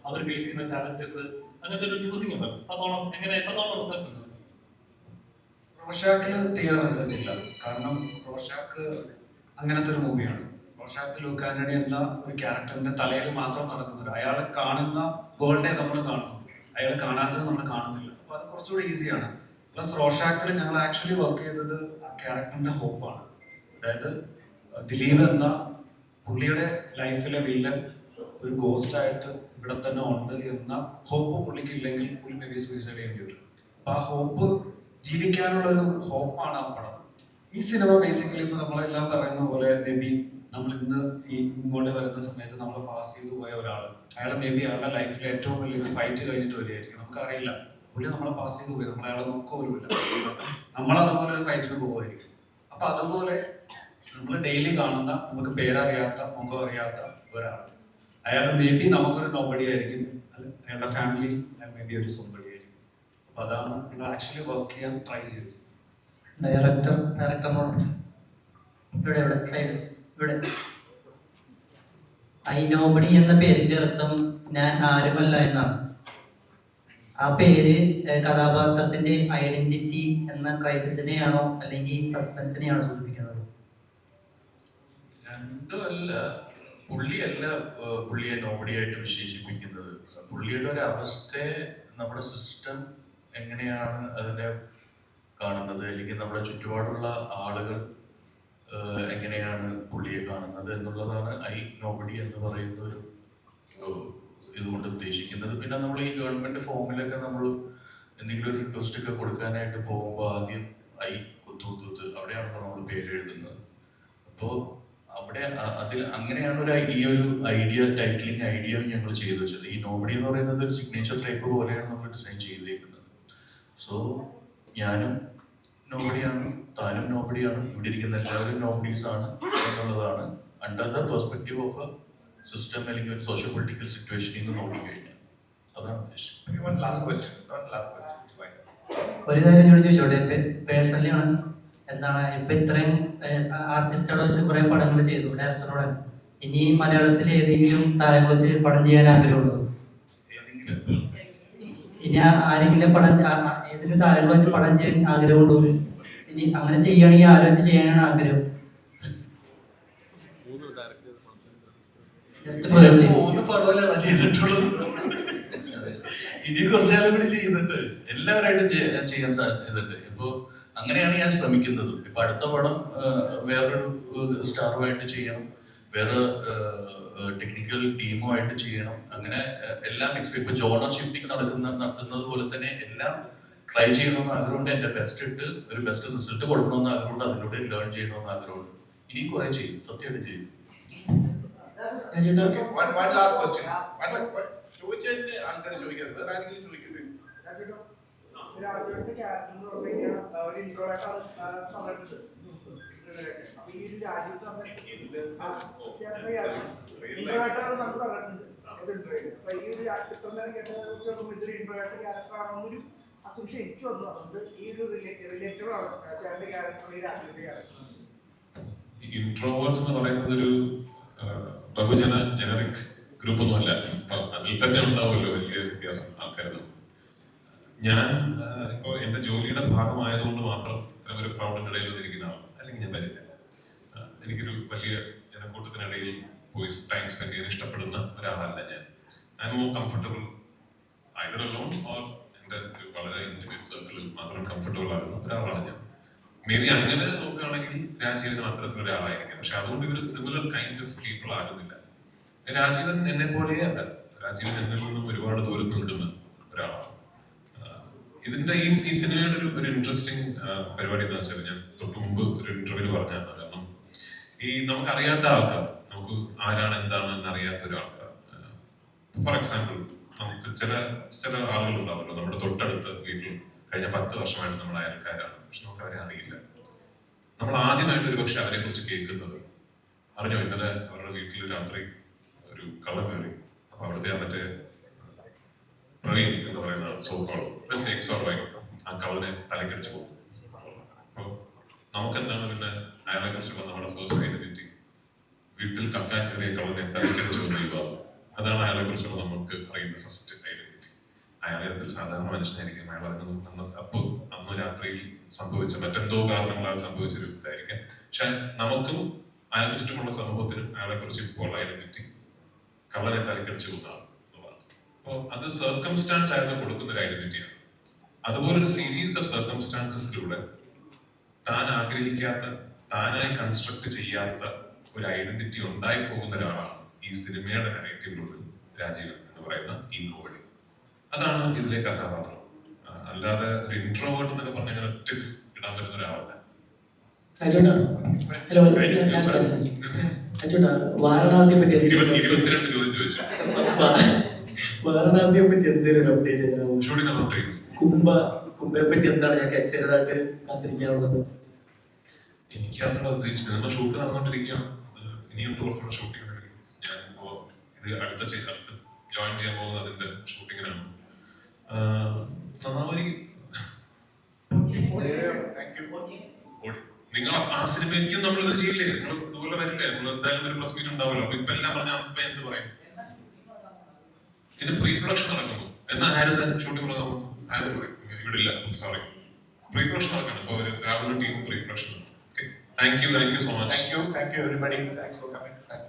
അവർ ഫേസ് ചെയ്യുന്ന ചാലഞ്ചസ്, അങ്ങനത്തെ ഒരു ചൂസിങ് ഉണ്ട്. എത്രത്തോളം റിസർച്ച് ഉണ്ട്? റോഷാക്കിന് തീരെ റിസർച്ച് ഇല്ല. കാരണം റോഷാക്ക് അങ്ങനത്തെ ഒരു മൂവിയാണ്. റോഷാക്ക് ലൂക്ക് ആന്റണി എന്ന ഒരു ക്യാരക്ടറിന്റെ തലയിൽ മാത്രം നടക്കുന്നത്. അയാൾ കാണുന്ന വേൾഡേ നമ്മൾ കാണുന്നു, അയാൾ കാണാത്തത് നമ്മൾ കാണുന്നില്ല. അപ്പൊ അത് കുറച്ചുകൂടി ഈസിയാണ്. പ്ലസ് റോഷാക്കിൽ ഞങ്ങൾ ആക്ച്വലി വർക്ക് ചെയ്തത് ആ ക്യാരക്ടറിന്റെ ഹോപ്പാണ്. അതായത് ദിലീപ് എന്ന പുള്ളിയുടെ ലൈഫിലെ വില്ലൻ ഒരു ഗോസ്റ്റ് ആയിട്ട് ഇവിടെ തന്നെ ഉണ്ട് എന്ന ഹോപ്പ് പുള്ളിക്ക് ഇല്ലെങ്കിൽ പുള്ളി മേ ബി സൂയിസൈഡ് ചെയ്യേണ്ടി വരും. അപ്പൊ ആ ഹോപ്പ്, ജീവിക്കാനുള്ള ഒരു ഹോപ്പാണ് ആ പടം. ഈ സിനിമ ബേസിക്കലി ഇപ്പൊ നമ്മളെല്ലാം പറയുന്ന പോലെ മേ ബി നമ്മൾ ഇന്ന് ഇങ്ങോട്ട് വരുന്ന സമയത്ത് നമ്മൾ പാസ് ചെയ്തു പോയ ഒരാൾ, അയാൾ മേ ബി അയാളുടെ ലൈഫിൽ ഏറ്റവും വലിയൊരു ഫൈറ്റ് കഴിഞ്ഞിട്ട് വരികയായിരിക്കും. നമുക്കറിയില്ല, പുള്ളി നമ്മളെ പാസ് ചെയ്തു പോയി, നമ്മൾ അയാളെ നോക്കുപോലുമില്ല, നമ്മളതുപോലെ ഒരു ഫൈറ്റിന് പോകുമായിരിക്കും. അപ്പൊ അതുപോലെ നമ്മൾ ഡെയിലി കാണുന്ന, നമുക്ക് പേരറിയാത്ത, മുഖം അറിയാത്ത ഒരാൾ, അയാൾ മേ ബി നമുക്കൊരു നോബഡി ആയിരിക്കും, അയാളുടെ ഫാമിലി മേ ബി ഒരു സോബഡി ആയിരിക്കും. അപ്പൊ അതാണ് നിങ്ങൾ ആക്ച്വലി വർക്ക് ചെയ്യാൻ ട്രൈ ചെയ്തത്. ഡയറക്ടറിനോട് ഇവിടെ സൈഡ് ഇവിടെ ഐ നോബഡി എന്ന പേരിന്റെ അർത്ഥം ഞാൻ ആരുമല്ല എന്നാണ്. ആ പേര് കഥാപാത്രത്തിന്റെ ഐഡന്റിറ്റി എന്ന ക്രൈസിസിനെയാണോ അല്ലെങ്കിൽ സസ്പെൻസിനെയാണോ സൂചിപ്പിക്കുന്നത്? രണ്ടുമല്ല. പുള്ളിയല്ല പുള്ളിയെ നോബഡിയായിട്ട് വിശേഷിപ്പിക്കുന്നത്. പുള്ളിയുടെ ഒരു അവസ്ഥയെ നമ്മുടെ സിസ്റ്റം എങ്ങനെയാണ് അതിനെ കാണുന്നത്, അല്ലെങ്കിൽ നമ്മുടെ ചുറ്റുപാടുള്ള ആളുകൾ എങ്ങനെയാണ് പുള്ളിയെ കാണുന്നത് എന്നുള്ളതാണ് ഐ നോബഡി എന്ന് പറയുന്ന ഒരു ഇതുകൊണ്ട് ഉദ്ദേശിക്കുന്നത്. പിന്നെ നമ്മൾ ഈ ഗവൺമെന്റ് ഫോമിലൊക്കെ നമ്മൾ എന്തെങ്കിലും ഒരു റിക്വസ്റ്റ് ഒക്കെ കൊടുക്കാനായിട്ട് പോകുമ്പോൾ ആദ്യം ഐ കുത്തുകുത്ത് അവിടെയാണല്ലോ നമ്മൾ പേര് എഴുതുന്നത്. അപ്പോൾ അവിടെ അതിൽ അങ്ങനെയാണ് ഈ ഒരു ഐഡിയ, ടൈറ്റിലിംഗ് ഐഡിയ ഞങ്ങൾ ചെയ്തു വെച്ചത്. ഈ നോബഡി എന്ന് പറയുന്നത് ഒരു സിഗ്നേച്ചർ ടൈപ്പ് പോലെയാണ് നമ്മൾ ഡിസൈൻ ചെയ്തേക്കുന്നത്. സോ ഞാനും നോബഡിയാണ്, താനും നോബഡിയാണ്, ഇവിടെ ഇരിക്കുന്ന എല്ലാവരും നോബഡീസ് ആണ് എന്നുള്ളതാണ് under the perspective of A system അല്ലെങ്കിൽ ഒരു സോഷ്യോ പൊളിറ്റിക്കൽ സിറ്റുവേഷനിൽ നിന്ന് നോക്കിക്കഴിഞ്ഞാൽ. അതാണ് ഉദ്ദേശം. ഒരു കാര്യം ഞാൻ ചോദിച്ചോട്ടെ, പേഴ്സണലി ആണ്, എന്താണ് ഇപ്പൊ ഇത്രയും ആർട്ടിസ്റ്റോട് വെച്ച് കുറെ പടങ്ങൾ ചെയ്തു ഡയറക്ടറോട്, ഇനി മലയാളത്തിൽ ഏതെങ്കിലും താരങ്ങൾ വെച്ച് പടം ചെയ്യാൻ ആഗ്രഹമുണ്ടോ? ഇനി ആരെങ്കിലും പടം, ഏതെങ്കിലും താരങ്ങൾ വെച്ച് പടം ചെയ്യാൻ ആഗ്രഹമുണ്ടോ? ഇനി അങ്ങനെ ചെയ്യുകയാണെങ്കിൽ ആരെ വെച്ച് ചെയ്യാനാണ് ആഗ്രഹം? മൂന്ന് പടമല്ലാണ് ചെയ്തിട്ടുള്ളത്. ഇനി കുറച്ചാലും കൂടി ചെയ്യുന്നുണ്ട്, എല്ലാവരായിട്ടും ചെയ്യാൻ സാധ്യതയുണ്ട്. ഇപ്പൊ അങ്ങനെയാണ് ഞാൻ ശ്രമിക്കുന്നത്. ഇപ്പൊ അടുത്ത പടം വേറൊരു സ്റ്റാറുമായിട്ട് ചെയ്യണം, വേറെ ടെക്നിക്കൽ ടീമുമായിട്ട് ചെയ്യണം. അങ്ങനെ എല്ലാം ഇപ്പൊ ജോണർ ഷിഫ്റ്റിംഗ് നടത്തുന്നത് പോലെ തന്നെ എല്ലാം ട്രൈ ചെയ്യണമെന്ന് ആഗ്രഹമുണ്ട്. എന്റെ ബെസ്റ്റ് ഇട്ട് ഒരു ബെസ്റ്റ് റിസൾട്ട് കൊടുക്കണമെന്ന് ആഗ്രഹമുണ്ട്. അതിലൂടെ ലേൺ ചെയ്യണമെന്ന് ആഗ്രഹമുണ്ട്. ഇനി കുറെ ചെയ്യും, സത്യമായിട്ട് ചെയ്യും. ഇൻട്രോവേർട്സ് എന്ന് പറയുന്നത് ഒരു ബഹുജന ജനറിക് ഗ്രൂപ്പ് ഒന്നുമല്ല. അതിൽ തന്നെ ഉണ്ടാവുമല്ലോ വലിയ വ്യത്യാസം ആൾക്കാരുടെ. ഞാൻ ഇപ്പോൾ എൻ്റെ ജോലിയുടെ ഭാഗമായതുകൊണ്ട് മാത്രം ഇത്തരം ഒരു ക്രൗഡിൻ്റെ ഇടയിൽ വന്നിരിക്കുന്ന ആളാണ്, അല്ലെങ്കിൽ ഞാൻ വരില്ല. എനിക്കൊരു വലിയ ജനക്കൂട്ടത്തിനിടയിൽ പോയി ടൈം സ്പെൻഡ് ചെയ്യാൻ ഇഷ്ടപ്പെടുന്ന ഒരാളല്ല ഞാൻ. I am more comfortable either alone or എൻ്റെ വളരെ ഇൻറ്റിമേറ്റ് സർക്കിളിൽ മാത്രം കംഫർട്ടബിൾ ആകുന്ന ഒരാളാണ് ഞാൻ. മേ ബി അങ്ങനെ നോക്കുകയാണെങ്കിൽ രാജീവൻ അത്തരത്തിലൊരാളായിരിക്കും. പക്ഷെ അതുകൊണ്ട് ഇവർ സിമിലർ കൈൻഡ് ഓഫ് പീപ്പിൾ ആകുന്നില്ല. രാജീവൻ എന്നെ പോലെയേ അല്ല. രാജീവൻ എന്നിൽ നിന്നും ഒരുപാട് ദൂരത്ത് നിൽക്കുന്ന ഒരാളാണ്. ഇതിന്റെ ഈ സിനിമയുടെ ഒരു ഇൻട്രസ്റ്റിംഗ് പരിപാടി എന്ന് വെച്ചാൽ, ഞാൻ തൊട്ട് മുമ്പ് ഒരു ഇന്റർവ്യൂവിൽ പറഞ്ഞാണ്, കാരണം ഈ നമുക്കറിയാത്ത ആൾക്കാർ, നമുക്ക് ആരാണ് എന്താണ് എന്നറിയാത്ത ഒരാൾക്കാർ, ഫോർ എക്സാമ്പിൾ നമുക്ക് ചില ആളുകൾ ഉണ്ടാവുമല്ലോ നമ്മുടെ തൊട്ടടുത്ത വീട്ടിൽ കഴിഞ്ഞ 10 വർഷമായിട്ട് നമ്മുടെ അയൽക്കാരാണ്, പക്ഷെ നമുക്ക് അവരെ അറിയില്ല. നമ്മൾ ആദ്യമായിട്ട് ഒരു പക്ഷെ അവരെ കുറിച്ച് കേൾക്കുന്നത്, അറിഞ്ഞോ ഇന്നലെ അവരുടെ വീട്ടിൽ രാത്രി ഒരു കള്ളൻ കയറി, അപ്പൊ അവിടുത്തെ മറ്റേ പ്രവീൺ എന്ന് പറയുന്ന സോക്കോളോ ആ കള്ളനെ തലക്കടിച്ചു പോകും. അപ്പൊ നമുക്കെന്താണ് പിന്നെ അയാളെ കുറിച്ചുള്ള നമ്മുടെ ഫസ്റ്റ് ഐഡന്റിറ്റി? വീട്ടിൽ കക്കാൻ കയറിയ കള്ളനെ തലക്കടിച്ചു വന്ന യുവാവ്. അതാണ് അയാളെ കുറിച്ചുള്ള നമുക്ക് അറിയുന്ന ഫസ്റ്റ് ഐഡന്റിറ്റി. അയാളെ ഒരു സാധാരണ മനുഷ്യനായിരിക്കും. അയാൾ അന്ന് രാത്രിയിൽ സംഭവിച്ച മറ്റെന്തോ കാരണങ്ങളാൽ സംഭവിച്ചൊരു ഇതായിരിക്കാം. പക്ഷെ നമുക്കും അയാൾക്ക് ചുറ്റുമുള്ള സമൂഹത്തിനും അയാളെ കുറിച്ച് ഇപ്പോൾ ഐഡന്റിറ്റി കള്ളനെ തലക്കടിച്ചു കൊന്നാണ് എന്നുള്ളതാണ്. അപ്പോൾ അത് സർക്കംസ്റ്റാൻസ് അയാൾക്ക് കൊടുക്കുന്ന ഒരു ഐഡന്റിറ്റിയാണ്. അതുപോലൊരു സീരീസ് ഓഫ് സർക്കംസ്റ്റാൻസസിലൂടെ താൻ ആഗ്രഹിക്കാത്ത, താനായി കൺസ്ട്രക്ട് ചെയ്യാത്ത ഒരു ഐഡന്റിറ്റി ഉണ്ടായി പോകുന്ന ഒരാളാണ് ഈ സിനിമയുടെ നറേറ്റീവിലുള്ളിൽ രാജീവൻ എന്ന് പറയുന്ന ഈ നോവലി. അതാണ് ഇതിലെ കഥാപാത്രം. അല്ലാതെ ഒരു ഇൻട്രോവേർട്ട് എന്നൊക്കെ പറഞ്ഞ അങ്ങനെ ഒറ്റ ഇടാൻ പറ്റുന്ന ഒരാളല്ല. രാജോട്ടാ, ഹലോ, രാജോട്ടാ, വാരണാസിയെ പറ്റി 22 ചോദ്യം ചോദിച്ചു. വാരണാസിയെ പറ്റി എന്തെങ്കിലും അപ്ഡേറ്റ് ഷൂട്ടിംഗ് നമ്മൾ ചെയ്തു. കുംഭയെ പറ്റി എന്താണ് ഞാൻ എക്സൈറ്റഡ് ആയിട്ട് കാത്തിരിക്കാനുള്ളത്? എനിക്ക് അതിനുള്ള സിനിമ ഷൂട്ട് നടന്നുകൊണ്ടിരിക്കുകയാണ്. ഇനിയും കുറച്ചുകൂടെ ഷൂട്ടിംഗ് ഞാൻ ഇത് അടുത്ത ജോയിൻ ചെയ്യാൻ പോകുന്നത് അതിന്റെ ഷൂട്ടിങ്ങിനാണ്. നിങ്ങൾ ആ സിനിമയ്ക്കും നമ്മളിത് ചെയ്യില്ലേ? നിങ്ങൾ ഇതുപോലെ വരില്ലേ? നമ്മൾ എന്തായാലും ഒരു പ്ലസ് മീറ്റ് ഉണ്ടാവുമല്ലോ. അപ്പൊ ഇപ്പൊ എല്ലാം പറഞ്ഞാൽ ഇപ്പൊ എന്ത് പറയും? ഇതിന് പ്രീ പ്രൊഡക്ഷൻ നടക്കുന്നു. എന്നാ ഹാരിസൺ ഷൂട്ടിംഗ് തുടങ്ങാമോ? ഹാരിസൺ പറയും ഇവിടില്ല, സോറി, പ്രീ പ്രൊഡക്ഷൻ നടക്കണം. ഇപ്പൊ രാഹുൽ ടീമും pre production. Thank you so much. Thank you everybody. Thanks for coming. Thank you.